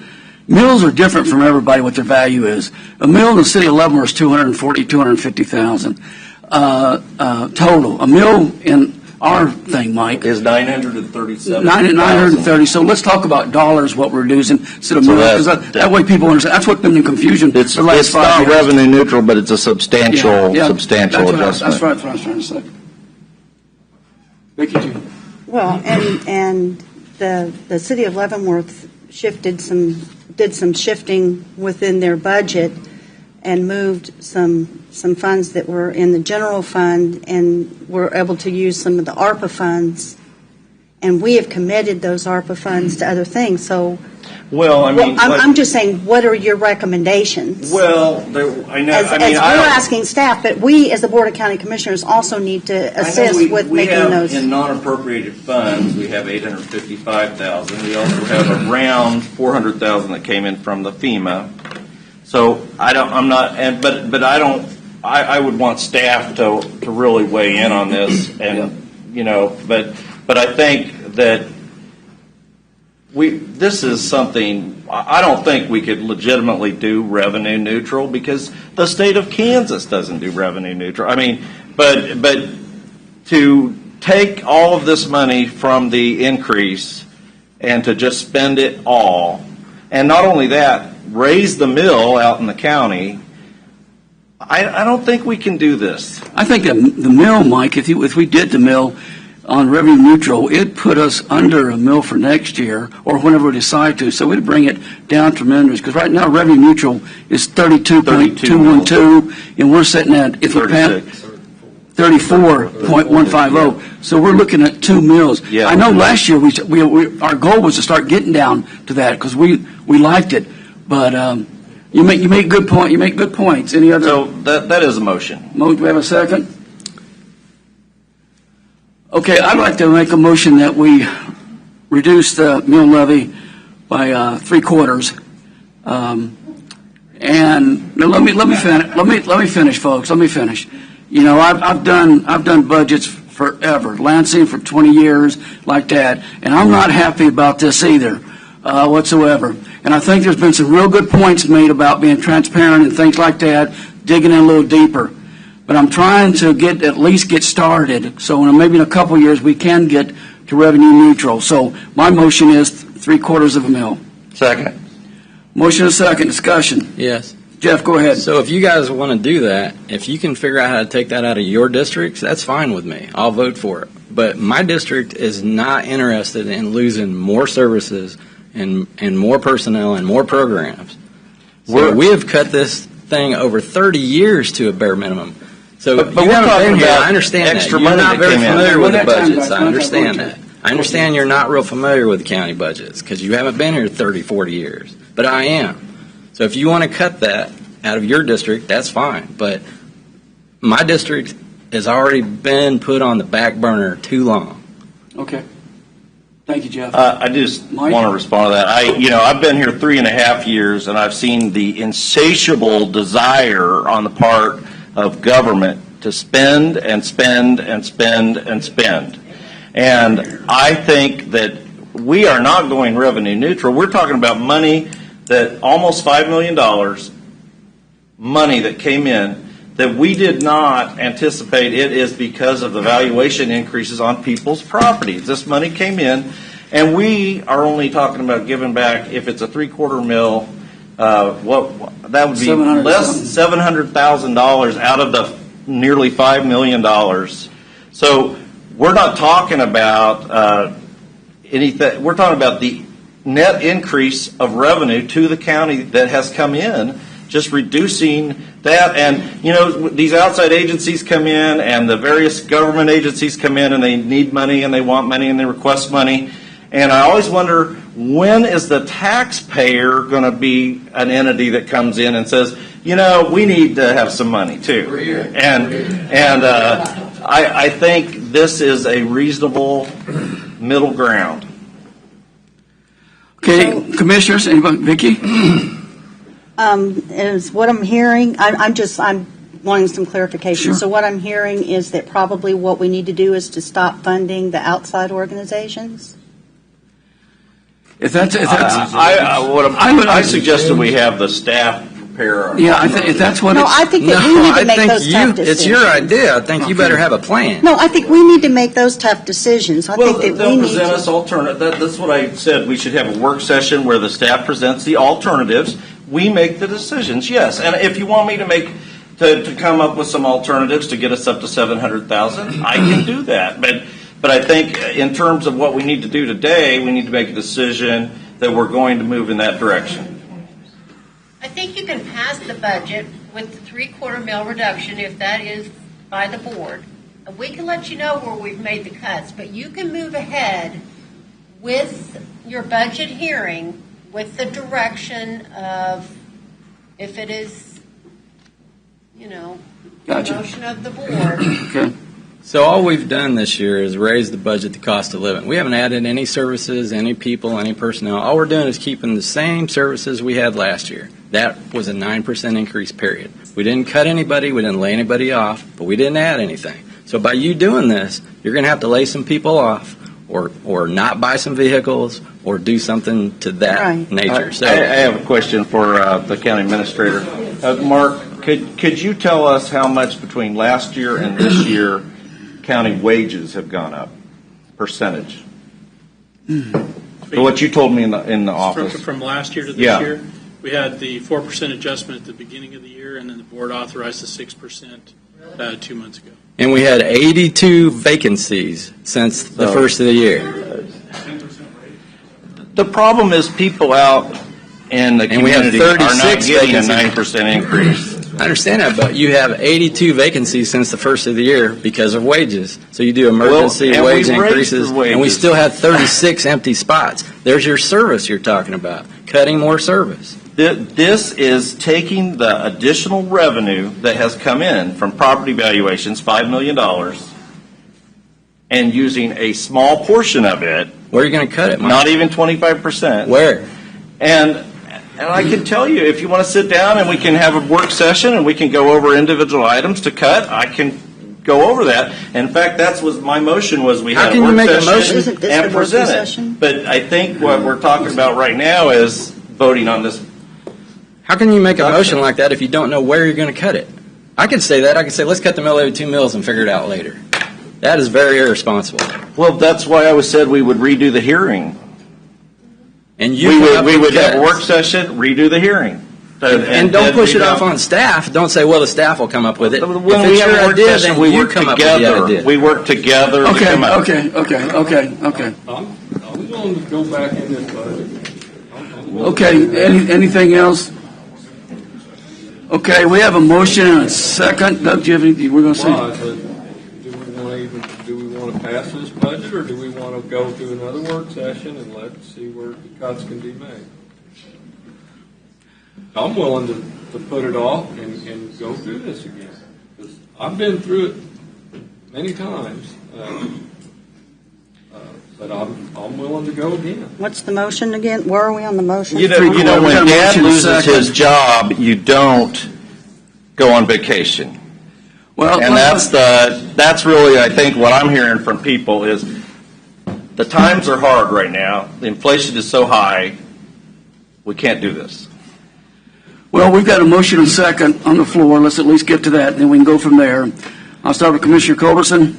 Mills are different from everybody what their value is. A mill in the city of Leavenworth is $250,000 total. A mill in our thing, Mike, is $937. 930. So let's talk about dollars, what we're reducing instead of mills, because that way people understand. That's what's been in confusion. It's the last 5 not years. revenue neutral, but it's a substantial adjustment. That's what I was trying to say. Thank you, Judy. Well, and the city of Leavenworth did some shifting within their budget and moved some funds that were in the general fund and were able to use some of the ARPA funds. And we have committed those ARPA funds to other things. So, Well, I mean, I'm just saying, what are your recommendations? Well, I know. As we're asking staff, but we, as the Board of County Commissioners, also need to assist with making those. In non-appropriated funds, we have $855,000. We also have around $400,000 that came in from the FEMA. So I would want staff to really weigh in on this, and but I think that this is something. I don't think we could legitimately do revenue neutral because the state of Kansas doesn't do revenue neutral. I mean, but to take all of this money from the increase and to just spend it all, and not only that, raise the mill out in the county. I don't think we can do this. I think the mill, Mike, if we did the mill on revenue neutral, it'd put us under a mill for next year or whenever we decide to. So it'd bring it down tremendous because right now revenue neutral is 32.212, and we're sitting at, if we pass, 34.150. So we're looking at 2 mills. Yeah. I know last year our goal was to start getting down to that because we liked it, but you make good point. You make good points. Any other? So that is a motion. Do we have a second? Okay, I'd like to make a motion that we reduce the mill levy by 3/4. And let me finish, folks. Let me finish. You know, I've done budgets forever, Lansing for 20 years, like that, and I'm not happy about this either, whatsoever. And I think there's been some real good points made about being transparent and things like that, digging in a little deeper. But I'm trying to at least get started, so maybe in a couple of years we can get to revenue neutral. So my motion is 3/4 of a mill. Second. Motion and second. Discussion. Yes. Jeff, go ahead. So if you guys want to do that, if you can figure out how to take that out of your districts, that's fine with me. I'll vote for it. But my district is not interested in losing more services and more personnel and more programs. So we have cut this thing over 30 years to a bare minimum. So but you we're haven't talking been here. about I understand extra that. You're money not that very came in. familiar with the One at a time, budgets. guys. I understand One at a that. I understand you're not real familiar with the county budgets because you haven't been here 30, 40 years. But I am. So if you want to cut that out of your district, that's fine. But my district has already been put on the back burner too long. Okay. Thank you, Jeff. I just Mike? want to respond to that. I've been here 3.5 years, and I've seen the insatiable desire on the part of government to spend and spend and spend and spend. And I think that we are not going revenue neutral. We're talking about money that almost $5 million money that came in that we did not anticipate. It is because of the valuation increases on people's properties. This money came in, and we are only talking about giving back, if it's a 3/4 mil, that would be less than $700,000 out of the nearly $5 million. So we're not talking about anything. We're talking about the net increase of revenue to the county that has come in, just reducing that. And, these outside agencies come in and the various government agencies come in and they need money and they want money and they request money. And I always wonder, when is the taxpayer going to be an entity that comes in and says, we need to have some money too? And I think this is a reasonable middle ground. Okay, commissioners, anybody? Vicki? Is what I'm hearing, I'm wanting some clarification. Sure. So what I'm hearing is that probably what we need to do is to stop funding the outside organizations? I suggested we have the staff prepare our. Yeah, if that's what No, I think that we need to make those tough decisions. It's your idea. I think you better have a plan. No, I think we need to make those tough decisions. I think that they'll we need present to. us alternative. That's what I said. We should have a work session where the staff presents the alternatives. We make the decisions. Yes, and if you want me to come up with some alternatives to get us up to 700,000, I can do that. But I think in terms of what we need to do today, we need to make a decision that we're going to move in that direction? I think you can pass the budget with the 3/4 mil reduction if that is by the board. We can let you know where we've made the cuts, but you can move ahead with your budget hearing with the direction of, if it is, Gotcha. motion of the board. Okay. So all we've done this year is raise the budget, the cost of living. We haven't added any services, any people, any personnel. All we're doing is keeping the same services we had last year. That was a 9% increase, period. We didn't cut anybody, we didn't lay anybody off, but we didn't add anything. So by you doing this, you're going to have to lay some people off or not buy some vehicles or do something to that nature. So I have a question for the county administrator. Mark, could you tell us how much between last year and this year county wages have gone up, percentage? So what you told me in the office. From last year to this year, we had the 4% adjustment at the beginning of the year, and then the board authorized the 6% 2 months ago. And we had 82 vacancies since the first of the year. The problem is people out in the community are not getting a 9% increase. I understand that, but you have 82 vacancies since the first of the year because of wages. So you do emergency wage increases, and we still have 36 empty spots. There's your service you're talking about, cutting more service. This is taking the additional revenue that has come in from property valuations, $5 million, and using a small portion of it. Where are you going to cut it, Mike? Not even 25%. Where? And I can tell you, if you want to sit down and we can have a work session and we can go over individual items to cut, I can go over that. In fact, that's what my motion was. We had a work session and present it. But I think what we're talking about right now is voting on this. How can you make a motion like that if you don't know where you're going to cut it? I could say that. I could say, let's cut the mill every 2 mills and figure it out later. That is very irresponsible. Well, that's why I said we would redo the hearing. And we would have a work session, redo the hearing. And don't push it off on staff. Don't say, well, the staff will come up with it. When we have a work session, we work together. We work together to come up. Okay. I'm willing to go back in this budget. Okay, anything else? Okay, we have a motion and a second. Doug, do you have anything we're going to say? Do we want to pass this budget, or do we want to go to another work session and let's see where the cuts can be made? I'm willing to put it off and go through this again, because I've been through it many times. But I'm willing to go again. What's the motion again? Where are we on the motion? You know, when Dad loses his job, you don't go on vacation. Well, and that's really, I think, what I'm hearing from people is the times are hard right now. The inflation is so high, we can't do this. Well, we've got a motion and a second on the floor. Let's at least get to that, and then we can go from there. I'll start with Commissioner Culberson.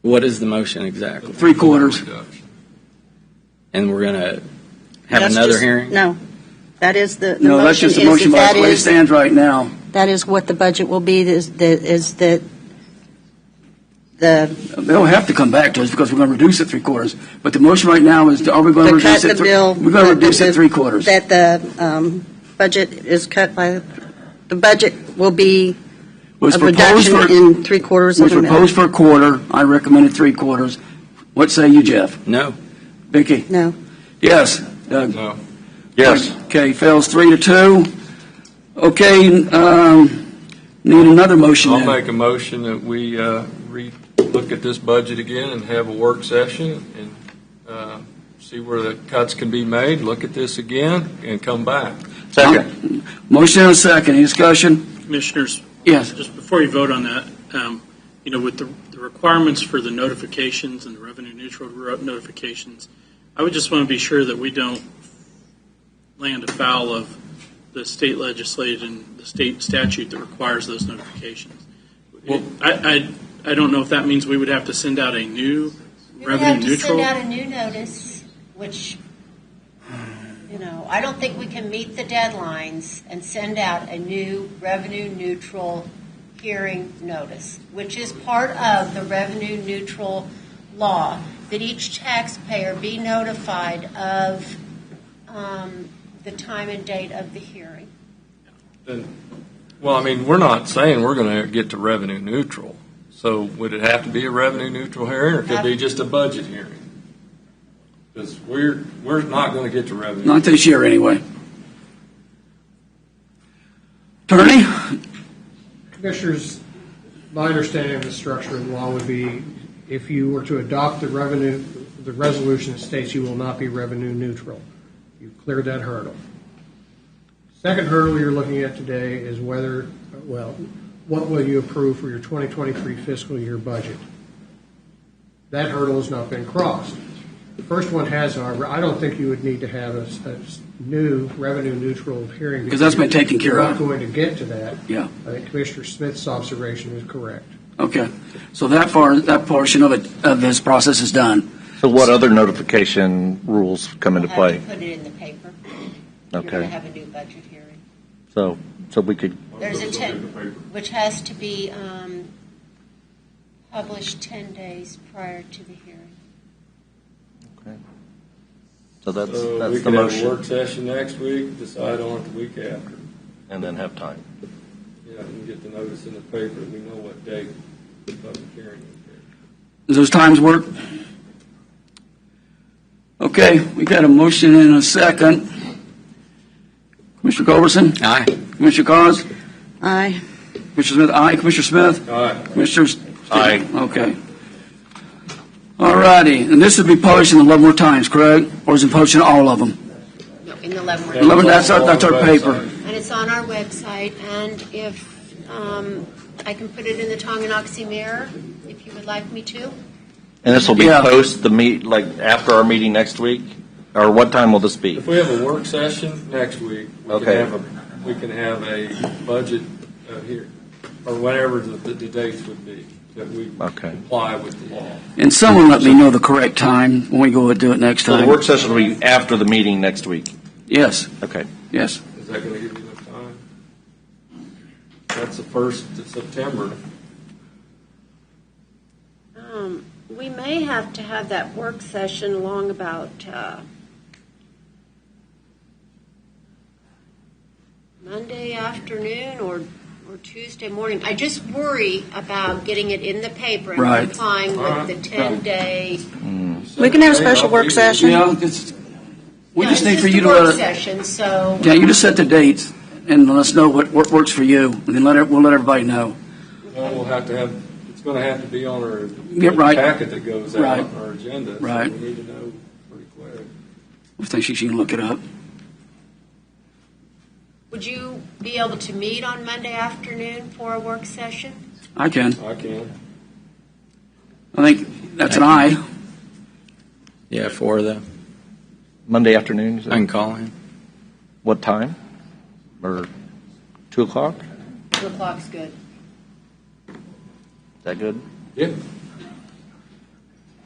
What is the motion exactly? 3/4. And we're going to have another hearing? No. That is the No, that's just the motion by the way it stands right now. That is what the budget will be, is that they'll have to come back to us because we're going to reduce it 3/4. But the motion right now is, are we going to reduce it? We're going to reduce it 3/4. That the budget is cut by, the budget will be a reduction in 3/4 of a mil. Was proposed for a quarter. I recommended 3/4. What say you, Jeff? No. Vicki? No. Yes. Doug? No. Yes. Okay, fails 3-2. Okay, need another motion. I'll make a motion that we look at this budget again and have a work session and see where the cuts can be made, look at this again, and come back. Second. Motion and a second. Any discussion? Commissioners, yes. Just before you vote on that, with the requirements for the notifications and the revenue neutral notifications, I would just want to be sure that we don't land afoul of the state legislation and the state statute that requires those notifications. Well, I don't know if that means we would have to send out a new revenue neutral. We have to send out a new notice, which, I don't think we can meet the deadlines and send out a new revenue neutral hearing notice, which is part of the revenue neutral law. that each taxpayer be notified of the time and date of the hearing. Well, I mean, we're not saying we're going to get to revenue neutral. So would it have to be a revenue neutral hearing, or could it be just a budget hearing? Because we're not going to get to revenue. Not this year, anyway. Attorney? Commissioners, my understanding of the structure of the law would be if you were to adopt the resolution that states you will not be revenue neutral. You've cleared that hurdle. Second hurdle you're looking at today is what will you approve for your 2023 fiscal year budget? That hurdle has not been crossed. The first one has, however. I don't think you would need to have a new revenue neutral hearing. Because that's been taken care of. You're not going to get to that. Yeah. I think Commissioner Smith's observation is correct. Okay. So that portion of this process is done. So what other notification rules come into play? Have to put it in the paper. Okay. You're going to have a new budget hearing. So we could. There's which has to be published 10 days prior to the hearing. Okay. So that's we the could motion. have a work session next week, decide on it the week after. And then have time. Yeah, and get the notice in the paper that we know what date the public hearing is. Does those times work? Okay, we got a motion and a second. Commissioner Culberson? Aye. Commissioner Cos? Aye. Commissioner Smith? Aye. Commissioner Smith? Aye. Commissioner? Aye. Okay. All righty, and this would be published in the Leavenworth Times, correct? Or is it published in all of them? No, in the Leavenworth. That's our paper. And it's on our website, and if I can put it in the Tonganoxie Mirror, if you would like me to. And this will be post the after our meeting next week? Or what time will this be? If we have a work session next week, we can have a budget here, or whatever the dates would be, that we comply with the law. And someone let me know the correct time when we go and do it next So time. the work session will be after the meeting next week? Yes. Okay. Yes. Is that going to give you enough time? That's the 1st of September. We may have to have that work session along about Monday afternoon or Tuesday morning. I just worry about getting it in the paper and complying with the 10-day. We can have a special work session. Yeah, we just need for you to work session. So yeah, you just set the dates and let us know what works for you, and then we'll let everybody know. Well, we'll have to have. It's going to have to be on our packet that goes out on our agenda. Right. So we need to know pretty quick. I think she can look it up. would you be able to meet on Monday afternoon for a work session? I can. I can. I think that's an aye. Yeah, for the Monday afternoon? I can call in. What time? Or 2 o'clock? 2 o'clock's good. Is that good? Yeah.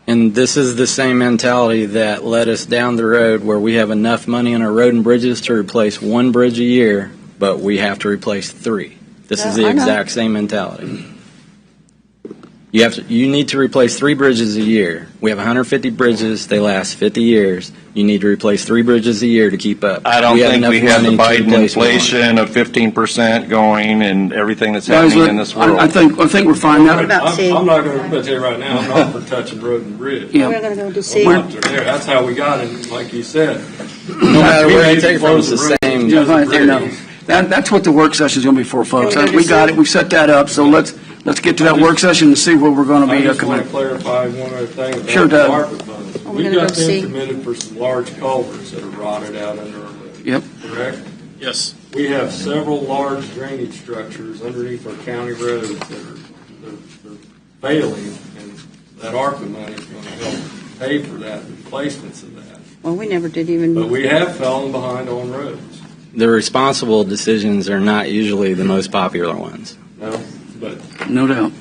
And this is the same mentality that led us down the road where we have enough money in our road and bridges to replace one bridge a year, but we have to replace 3. This is the exact same mentality. You need to replace 3 bridges a year. We have 150 bridges. They last 50 years. You need to replace 3 bridges a year to keep up. I don't think we have the Biden inflation of 15% going and everything that's happening in this world. I think we're fine now. I'm not going to tell you right now. I'm not for touching road and bridge. Yeah. We're going to go to see. That's how we got it, like you said. No matter where you take it from, it's the same. That's what the work session is going to be for, folks. We got it. We set that up. So let's get to that work session and see where we're going to be. I just want to clarify one other thing about Sure, Doug. the ARPA funds. We got them committed for some large culverts that are rotted out under our road. Yep. Correct? Yes. We have several large drainage structures underneath our county roads that are failing, and that ARPA money is going to help pay for that, replacements of that. Well, we never did even. But we have fallen behind on roads. The responsible decisions are not usually the most popular ones. No doubt.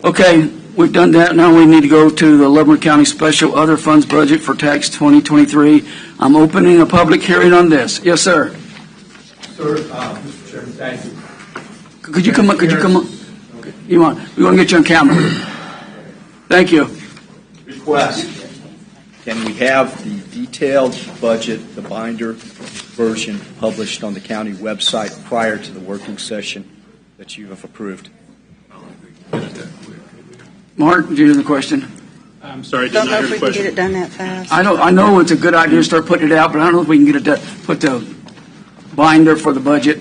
Okay, we've done that. Now we need to go to the Lebanon County Special Other Funds Budget for Tax 2023. I'm opening a public hearing on this. Yes, sir. Sir, Mr. Chairman, thank you. Could you come up? We want to get you on camera. Thank you. Mr. request, can we have the detailed budget, the binder version, published on the county website prior to the working session that you have approved? Mark, do you have the question? I'm sorry, I Don't didn't know hear if the we can question. get it done that fast. I know it's a good idea to start putting it out, but I don't know if we can get it done, put the binder for the budget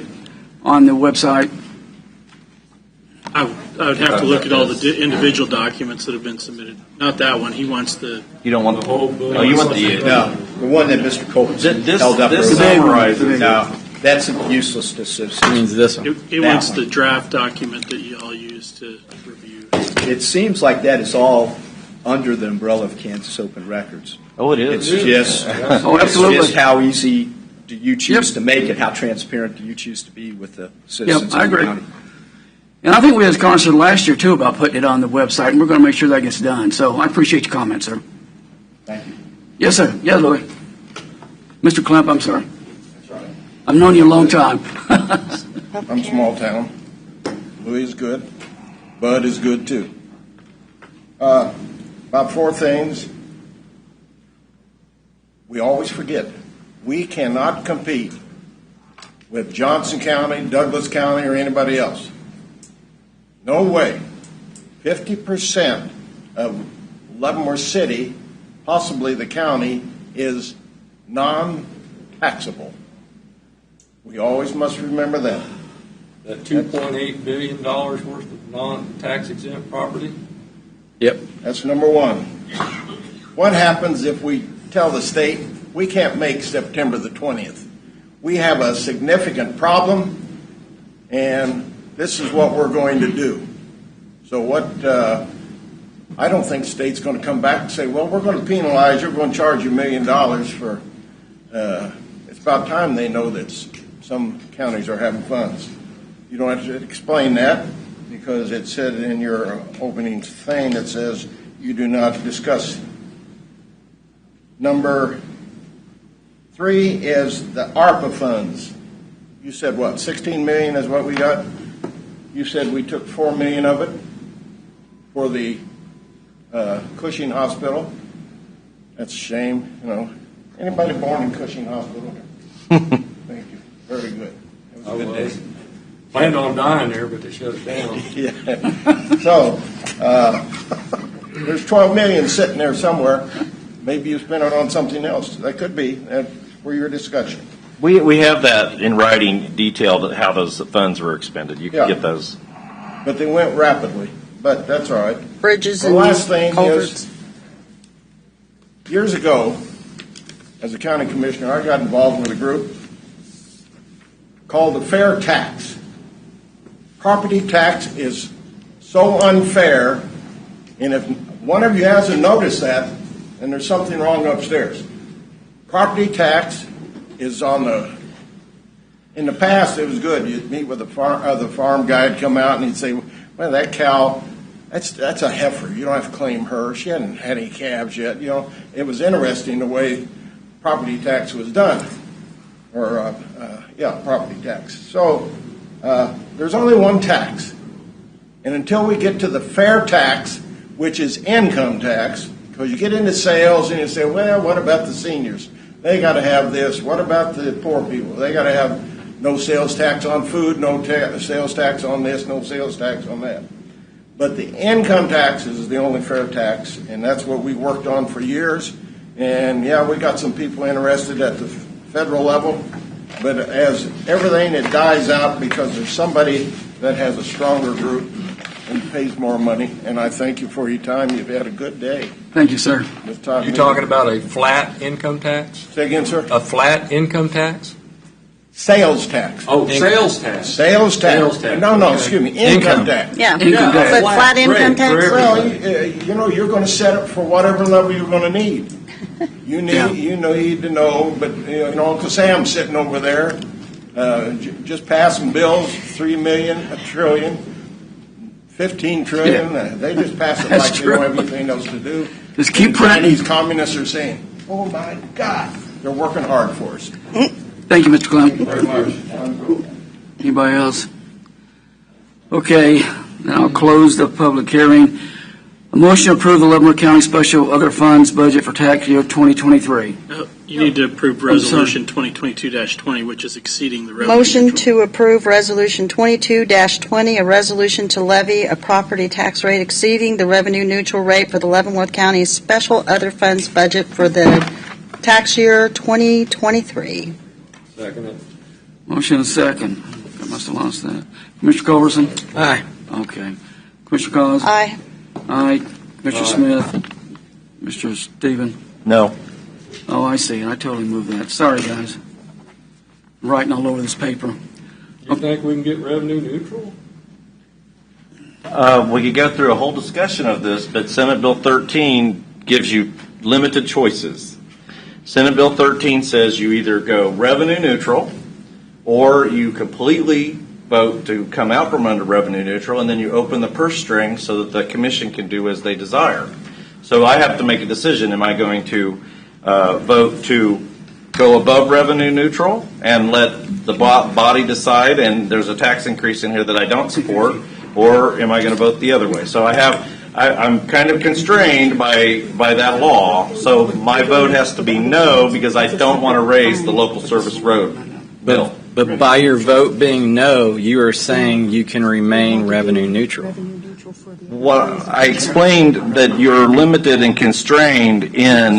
on the website. I would have to look at all the individual documents that have been submitted. Not that one. He wants the. You don't want the whole book. Oh, you want the. No, the one that Mr. Culbertson held up. This earlier. summarizes. No, that's useless to substitute. Means this one. He wants the draft document that you all use to review. It seems like that is all under the umbrella of Kansas Open Records. Oh, it is. It's just, absolutely. It's just how easy do you choose to make it? How transparent do you choose to be with the citizens I of the agree. county? And I think we had a concert last year, too, about putting it on the website, and we're going to make sure that gets done. So I appreciate your comments, sir. Thank you. Yes, sir. Yes, Louis. Mr. Klemp, I'm sorry. I've known you a long time. I'm small town. Louis is good. Bud is good, too. About four things. We always forget. We cannot compete with Johnson County, Douglas County, or anybody else. No way. 50% of Leavenworth City, possibly the county, is non-taxable. We always must remember that. That $2.8 billion worth of non-tax exempt property? Yep. That's number one. What happens if we tell the state we can't make September the 20th? We have a significant problem, and this is what we're going to do. So I don't think the state's going to come back and say, well, we're going to penalize you, we're going to charge you $1 million for, it's about time they know that some counties are having funds. You don't have to explain that because it said in your opening thing, it says you do not discuss. Number 3 is the ARPA funds. You said what, $16 million is what we got? You said we took $4 million of it for the Cushing Hospital. That's a shame, you know. Anybody born in Cushing Hospital? Thank you. Very good. It was a good day. Planned on dying there, but they shut it down. Yeah. So there's $12 million sitting there somewhere. Maybe you spent it on something else. That could be. That's for your discussion. We have that in writing, detailed how those funds were expended. You can get those. But they went rapidly. But that's all right. Bridges the and last thing culverts. is, years ago, as a county commissioner, I got involved with a group called the Fair Tax. Property tax is so unfair, and if one of you hasn't noticed that, then there's something wrong upstairs. Property tax is in the past it was good. You'd meet with the farm guy would come out and he'd say, well, that cow, that's a heifer. You don't have to claim her. She hadn't had any calves yet. You know, it was interesting the way property tax was done. Property tax. So there's only one tax. And until we get to the fair tax, which is income tax, because you get into sales and you say, well, what about the seniors? They got to have this. What about the poor people? They got to have no sales tax on food, no sales tax on this, no sales tax on that. But the income tax is the only fair tax, and that's what we worked on for years. And, we got some people interested at the federal level. But as everything, it dies out because there's somebody that has a stronger group and pays more money. And I thank you for your time. You've had a good day. Thank you, sir. You talking about a flat income tax? Say again, sir? A flat income tax? Sales tax. Oh, sales tax. Sales tax. Sales tax. No, excuse me. Income tax. Yeah, but flat income tax? Well, you're going to set it for whatever level you're going to need. You need to know, but Uncle Sam's sitting over there, just passing bills, $3 million, $1 trillion, $15 trillion. They just pass it like they don't have anything else to do. Just keep printing. Chinese communists are saying, "Oh my God, they're working hard for us." Thank you, Mr. Clem. Thank you very much. Anybody else? Okay, now I'll close the public hearing. A motion to approve the Lebanon County Special Other Funds budget for tax year 2023. You need to approve Resolution 2022-20, which is exceeding the revenue. Motion neutral. to approve Resolution 22-20, a resolution to levy a property tax rate exceeding the revenue neutral rate for the Leavenworth County Special Other Funds budget for the tax year 2023. Second it. Motion and second. I must have lost that. Commissioner Culberson? Aye. Okay. Commissioner Cos? Aye. Aye. Commissioner Smith? Mr. Stephen? No. Oh, I see. I totally moved that. Sorry, guys. I'm writing all over this paper. You think we can get revenue neutral? We could go through a whole discussion of this, but Senate Bill 13 gives you limited choices. Senate Bill 13 says you either go revenue neutral or you completely vote to come out from under revenue neutral, and then you open the purse string so that the commission can do as they desire. So I have to make a decision. Am I going to vote to go above revenue neutral and let the body decide, and there's a tax increase in here that I don't support, or am I going to vote the other way? So I'm kind of constrained by that law, so my vote has to be no because I don't want to raise the local service road bill. But by your vote being no, you are saying you can remain revenue neutral. Well, I explained that you're limited and constrained in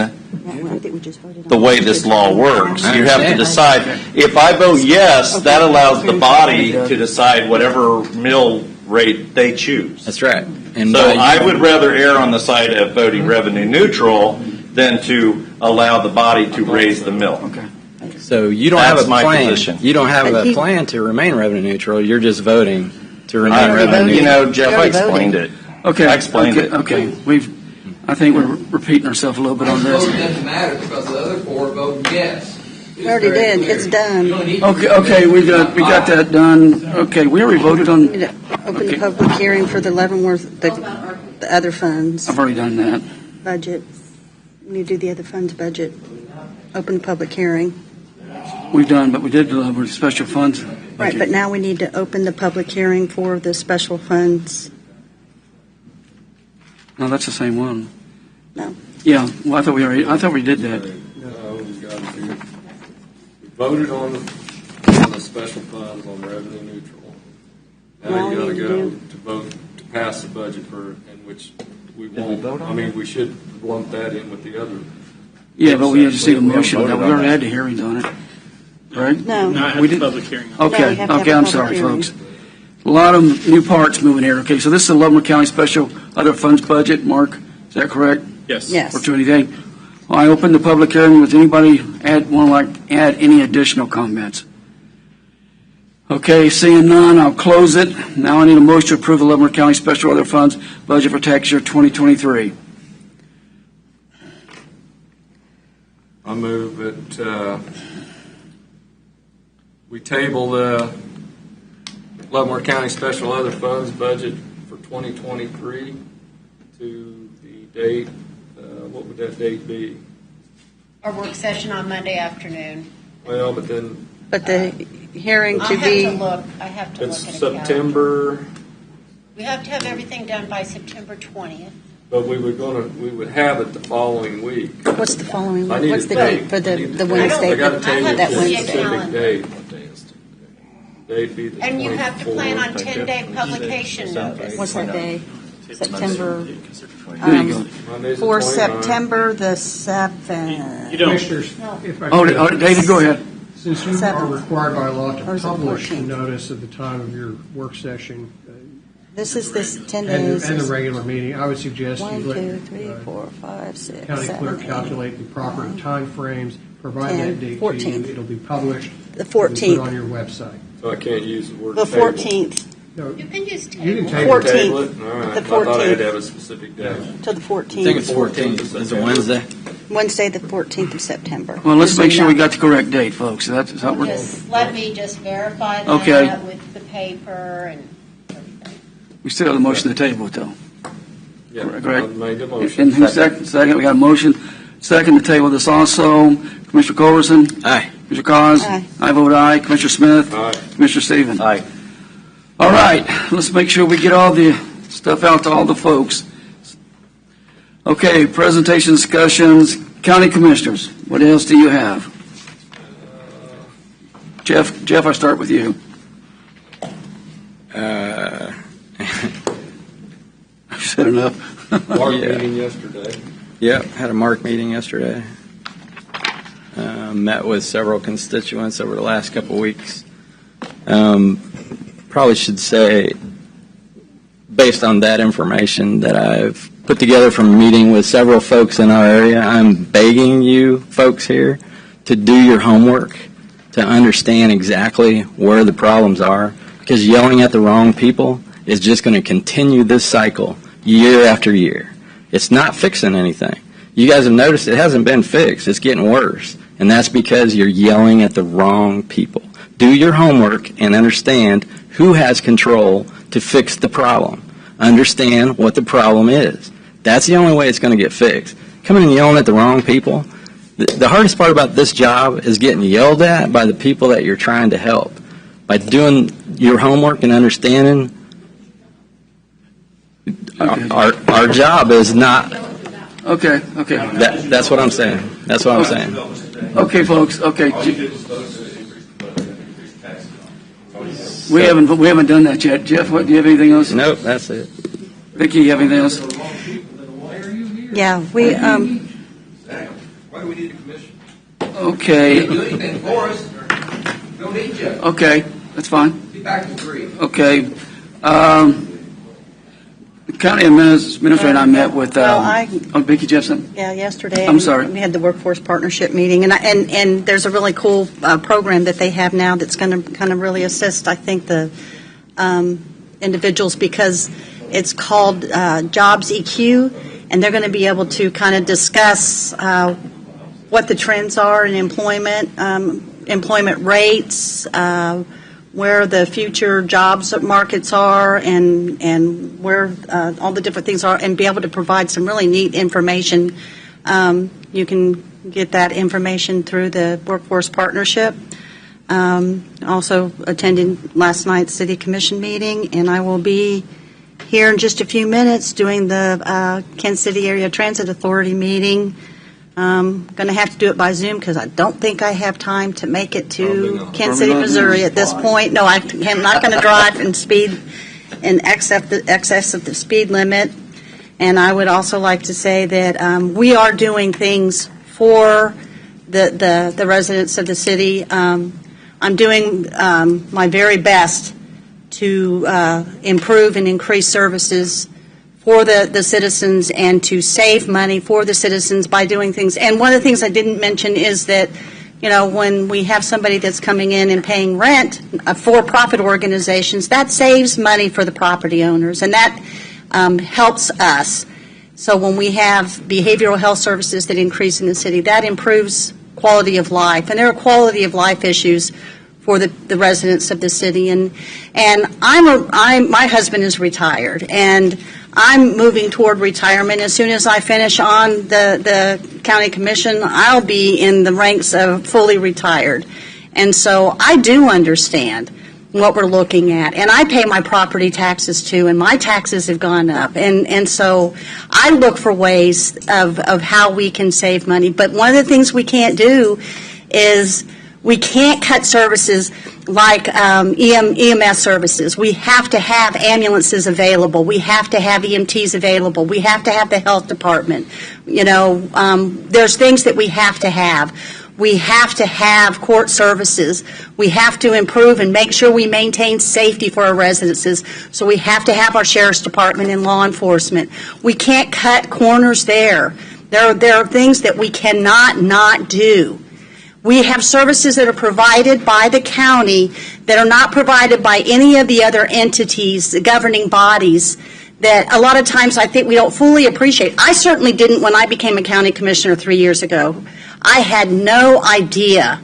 the way this law works. You have to decide. If I vote yes, that allows the body to decide whatever mill rate they choose. That's right. And so I would rather err on the side of voting revenue neutral than to allow the body to raise the mill. Okay. So you don't That's have a my plan. position. You don't have a plan to remain revenue neutral. You're just voting to remain revenue neutral. You know, Jeff, I explained it. Okay. I explained it. Okay. I think we're repeating ourselves a little bit on this. The vote doesn't matter because the other four voted yes. We already did. It's done. Okay, we got that done. Okay, we already voted on. Open the public hearing for the Leavenworth, the other funds. I've already done that. Budget. We need to do the other funds budget. Open the public hearing. We've done, but we did deliver special funds. Right, but now we need to open the public hearing for the special funds. No, that's the same one. No. Yeah, well, I thought we did that. No, we voted on the special funds on revenue neutral. Now you got to go to vote to pass the budget in which we won't. I mean, we should lump that in with the other. Yeah, but we just need a motion on that. We already had the hearings on it, right? No. We did. Public hearing. Okay, I'm sorry, folks. A lot of new parts moving here. Okay, so this is the Leavenworth County Special Other Funds budget. Mark, is that correct? Yes. Yes. For 20 days. Well, I open the public hearing. Does anybody add any additional comments? Okay, seeing none, I'll close it. Now I need a motion to approve the Leavenworth County Special Other Funds budget for tax year 2023. I move that we table the Leavenworth County Special Other Funds budget for 2023 to the date. What would that date be? Our work session on Monday afternoon. Well, but then. But the hearing to be. I have to look It's at a September. calendar. We have to have everything done by September 20th. But we would have it the following week. What's the following week? I need What's a the date. date for the I Wednesday? got to tell you That the Wednesday. specific date. Date be the And you have to plan on 24th. 10-day publication notice. What's that day? September. There you go. Monday's the For 29th. September the 7th. You don't. Commissioners, if I Oh, could, David, go ahead. since you are Seventh. required by law Or to is it publish 14th? notice at the time of your work session This is this 10 and days. the regular meeting, I would suggest you 1, let 2, 3, uh, 4, 5, 6, county 7, clerk 8. calculate the proper timeframes, provide 10, that date to 14th. you. It'll be published. The and put 14th. on your website. So I can't use the word The table. 14th. No, You can use you can table. table. 14th. Table it? All right. The I thought I had 14th. to have a specific date. To the I think 14th. it's 14th. Is it Wednesday? Wednesday, the 14th of September. Well, let's make sure we got the correct date, folks. Is that what? Let me just verify that Okay. with the paper and everything. We still have the motion to table it, though. Yeah, Correct. I made the motion. And who's second? Second. We got a motion. Second to table this also. Commissioner Culberson? Aye. Commissioner Cos? Aye. I vote aye. Commissioner Smith? Aye. Commissioner Stephen? Aye. All right. Let's make sure we get all the stuff out to all the folks. Okay, presentation discussions. County Commissioners, what else do you have? Jeff, I start with you. I've said enough. Mark meeting yesterday. Yep, had a Mark meeting yesterday. Met with several constituents over the last couple of weeks. Probably should say, based on that information that I've put together from a meeting with several folks in our area, I'm begging you folks here to do your homework, to understand exactly where the problems are, because yelling at the wrong people is just going to continue this cycle year after year. It's not fixing anything. You guys have noticed it hasn't been fixed. It's getting worse, and that's because you're yelling at the wrong people. Do your homework and understand who has control to fix the problem. Understand what the problem is. That's the only way it's going to get fixed. Coming and yelling at the wrong people, the hardest part about this job is getting yelled at by the people that you're trying to help. By doing your homework and understanding, our job is not. Okay. That's what I'm saying. That's what I'm saying. Okay, folks. Okay. We haven't done that yet. Jeff, do you have anything else? Nope, that's it. Vicki, you have anything else? Yeah, we. Why do we need a commission? Okay. Do anything for us. Don't need you. Okay, that's fine. Be back to 3. Okay. The county administrator and I met with Vicki Jepson. Yeah, yesterday. I'm sorry. We had the workforce partnership meeting, and there's a really cool program that they have now that's going to kind of really assist, I think, the individuals, because it's called Jobs EQ, and they're going to be able to kind of discuss what the trends are in employment, employment rates, where the future jobs markets are, and where all the different things are, and be able to provide some really neat information. You can get that information through the workforce partnership. Also attended last night's city commission meeting, and I will be here in just a few minutes doing the Kansas City Area Transit Authority meeting. I'm going to have to do it by Zoom because I don't think I have time to make it to Kansas City, Missouri at this point. No, I'm not going to drive and speed in excess of the speed limit. And I would also like to say that we are doing things for the residents of the city. I'm doing my very best to improve and increase services for the citizens and to save money for the citizens by doing things. And one of the things I didn't mention is that, when we have somebody that's coming in and paying rent, for-profit organizations, that saves money for the property owners, and that helps us. So when we have behavioral health services that increase in the city, that improves quality of life. And there are quality of life issues for the residents of the city. And my husband is retired, and I'm moving toward retirement. As soon as I finish on the county commission, I'll be in the ranks of fully retired. And so I do understand what we're looking at. And I pay my property taxes too, and my taxes have gone up. And so I look for ways of how we can save money. But one of the things we can't do is we can't cut services like EMS services. We have to have ambulances available. We have to have EMTs available. We have to have the health department. There's things that we have to have. We have to have court services. We have to improve and make sure we maintain safety for our residences. So we have to have our sheriff's department and law enforcement. We can't cut corners there. There are things that we cannot not do. We have services that are provided by the county that are not provided by any of the other entities, the governing bodies, that a lot of times I think we don't fully appreciate. I certainly didn't when I became a county commissioner 3 years ago. I had no idea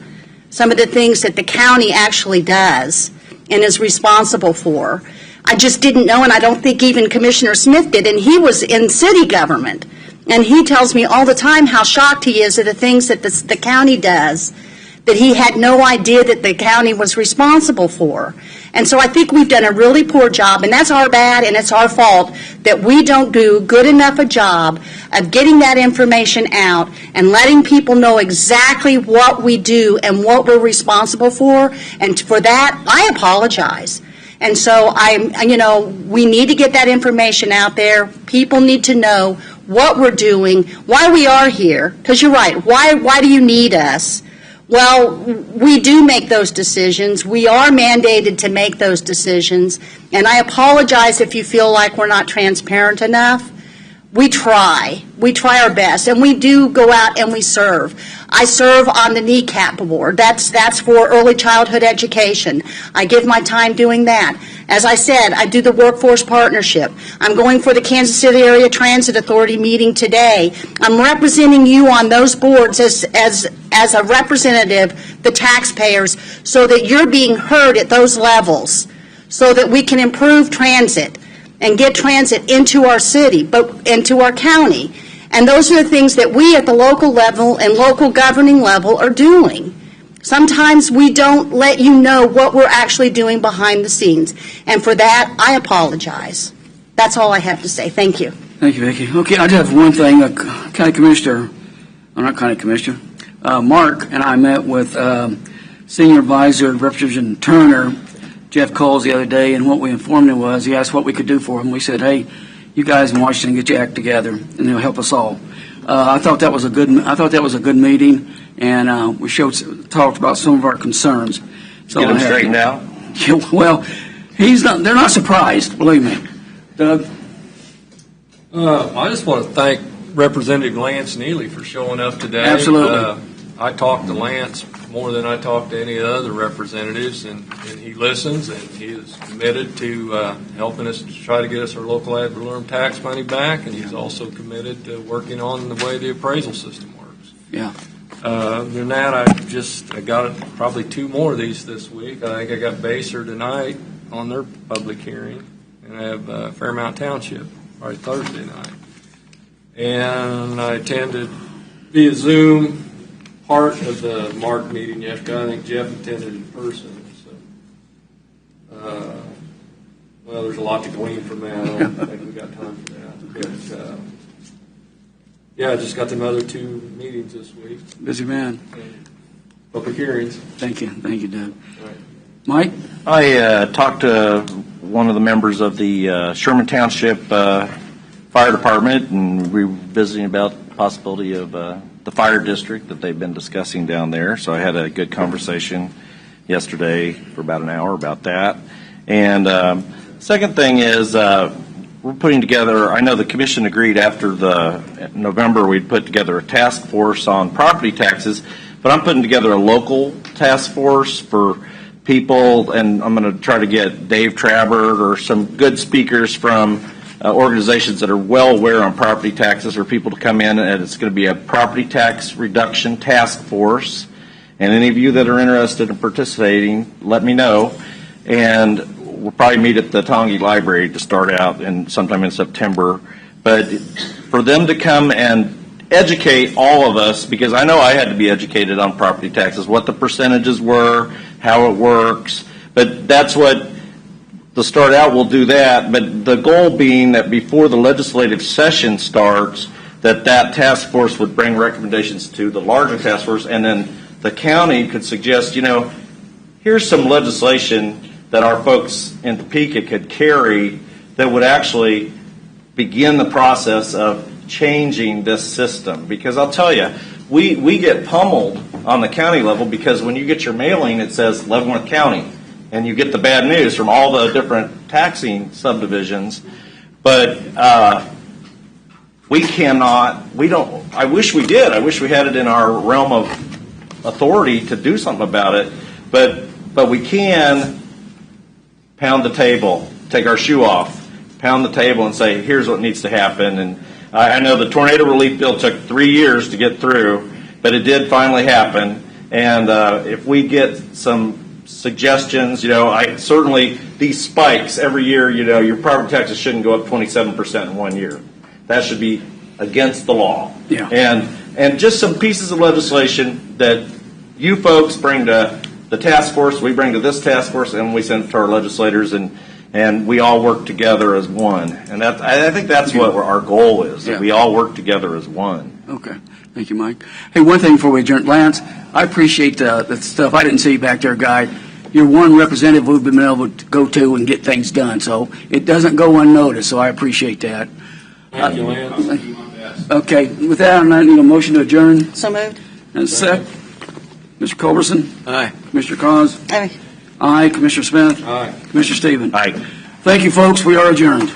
some of the things that the county actually does and is responsible for. I just didn't know, and I don't think even Commissioner Smith did, and he was in city government. And he tells me all the time how shocked he is at the things that the county does that he had no idea that the county was responsible for. And so I think we've done a really poor job, and that's our bad and it's our fault that we don't do good enough a job of getting that information out and letting people know exactly what we do and what we're responsible for. And for that, I apologize. And so we need to get that information out there. People need to know what we're doing, why we are here. Because you're right, why do you need us? Well, we do make those decisions. We are mandated to make those decisions. And I apologize if you feel like we're not transparent enough. We try. We try our best. And we do go out and we serve. I serve on the NECAP board. That's for early childhood education. I give my time doing that. As I said, I do the workforce partnership. I'm going for the Kansas City Area Transit Authority meeting today. I'm representing you on those boards as a representative, the taxpayers, so that you're being heard at those levels, so that we can improve transit and get transit into our city, but into our county. And those are the things that we at the local level and local governing level are doing. Sometimes we don't let you know what we're actually doing behind the scenes. And for that, I apologize. That's all I have to say. Thank you. Thank you, Vicki. Okay, I just have one thing. County Commissioner, not County Commissioner, Mark and I met with Senior Advisor Representative Turner, Jeff Coles, the other day, and what we informed him was he asked what we could do for him. We said, hey, you guys in Washington, get your act together, and it'll help us all. I thought that was a good meeting, and we talked about some of our concerns. So Get him straightened out. Yeah, well, they're not surprised, believe me. Doug? I just want to thank Representative Lance Neely for showing up today. Absolutely. I talked to Lance more than I talked to any other representatives, and he listens, and he is committed to helping us to try to get us our local ad valorem tax money back, and he's also committed to working on the way the appraisal system works. Yeah. Other than that, I got probably 2 more of these this week. I think I got Baser tonight on their public hearing, and I have Fairmount Township probably Thursday night. And I attended via Zoom part of the Mark meeting yesterday. I think Jeff attended in person. So, well, there's a lot to glean from that. I don't think we got time for that. But, yeah, I just got them other 2 meetings this week. Busy man. Public hearings. Thank you, Doug. All right. Mike? I talked to one of the members of the Sherman Township Fire Department, and we were visiting about the possibility of the fire district that they've been discussing down there. So I had a good conversation yesterday for about an hour about that. And second thing is we're putting together, I know the commission agreed after the November we'd put together a task force on property taxes, but I'm putting together a local task force for people, and I'm going to try to get Dave Trabert or some good speakers from organizations that are well aware on property taxes for people to come in, and it's going to be a property tax reduction task force. And any of you that are interested in participating, let me know. And we'll probably meet at the Tongi Library to start out sometime in September. But for them to come and educate all of us, because I know I had to be educated on property taxes, what the percentages were, how it works. But that's what, to start out, we'll do that. But the goal being that before the legislative session starts, that task force would bring recommendations to the larger task force, and then the county could suggest, here's some legislation that our folks in Topeka could carry that would actually begin the process of changing this system. Because I'll tell you, we get pummeled on the county level, because when you get your mailing, it says Leavenworth County, and you get the bad news from all the different taxing subdivisions. But I wish we did. I wish we had it in our realm of authority to do something about it. But we can pound the table, take our shoe off, pound the table and say, here's what needs to happen. And I know the tornado relief bill took 3 years to get through, but it did finally happen. And if we get some suggestions, certainly these spikes every year, your property taxes shouldn't go up 27% in 1 year. That should be against the law. Yeah. And just some pieces of legislation that you folks bring to the task force, we bring to this task force, and we send it to our legislators, and we all work together as one. And I think that's what our goal is, that we all work together as one. Okay. Thank you, Mike. Hey, one thing before we adjourn. Lance, I appreciate the stuff. I didn't see you back there, Guy. You're one representative we've been able to go to and get things done, so it doesn't go unnoticed, so I appreciate that. Thank you, Lance. Okay. With that, I need a motion to adjourn. So moved. And second. Mr. Culberson? Aye. Mr. Cos? Aye. Aye. Commissioner Smith? Aye. Commissioner Stephen? Aye. Thank you, folks. We are adjourned.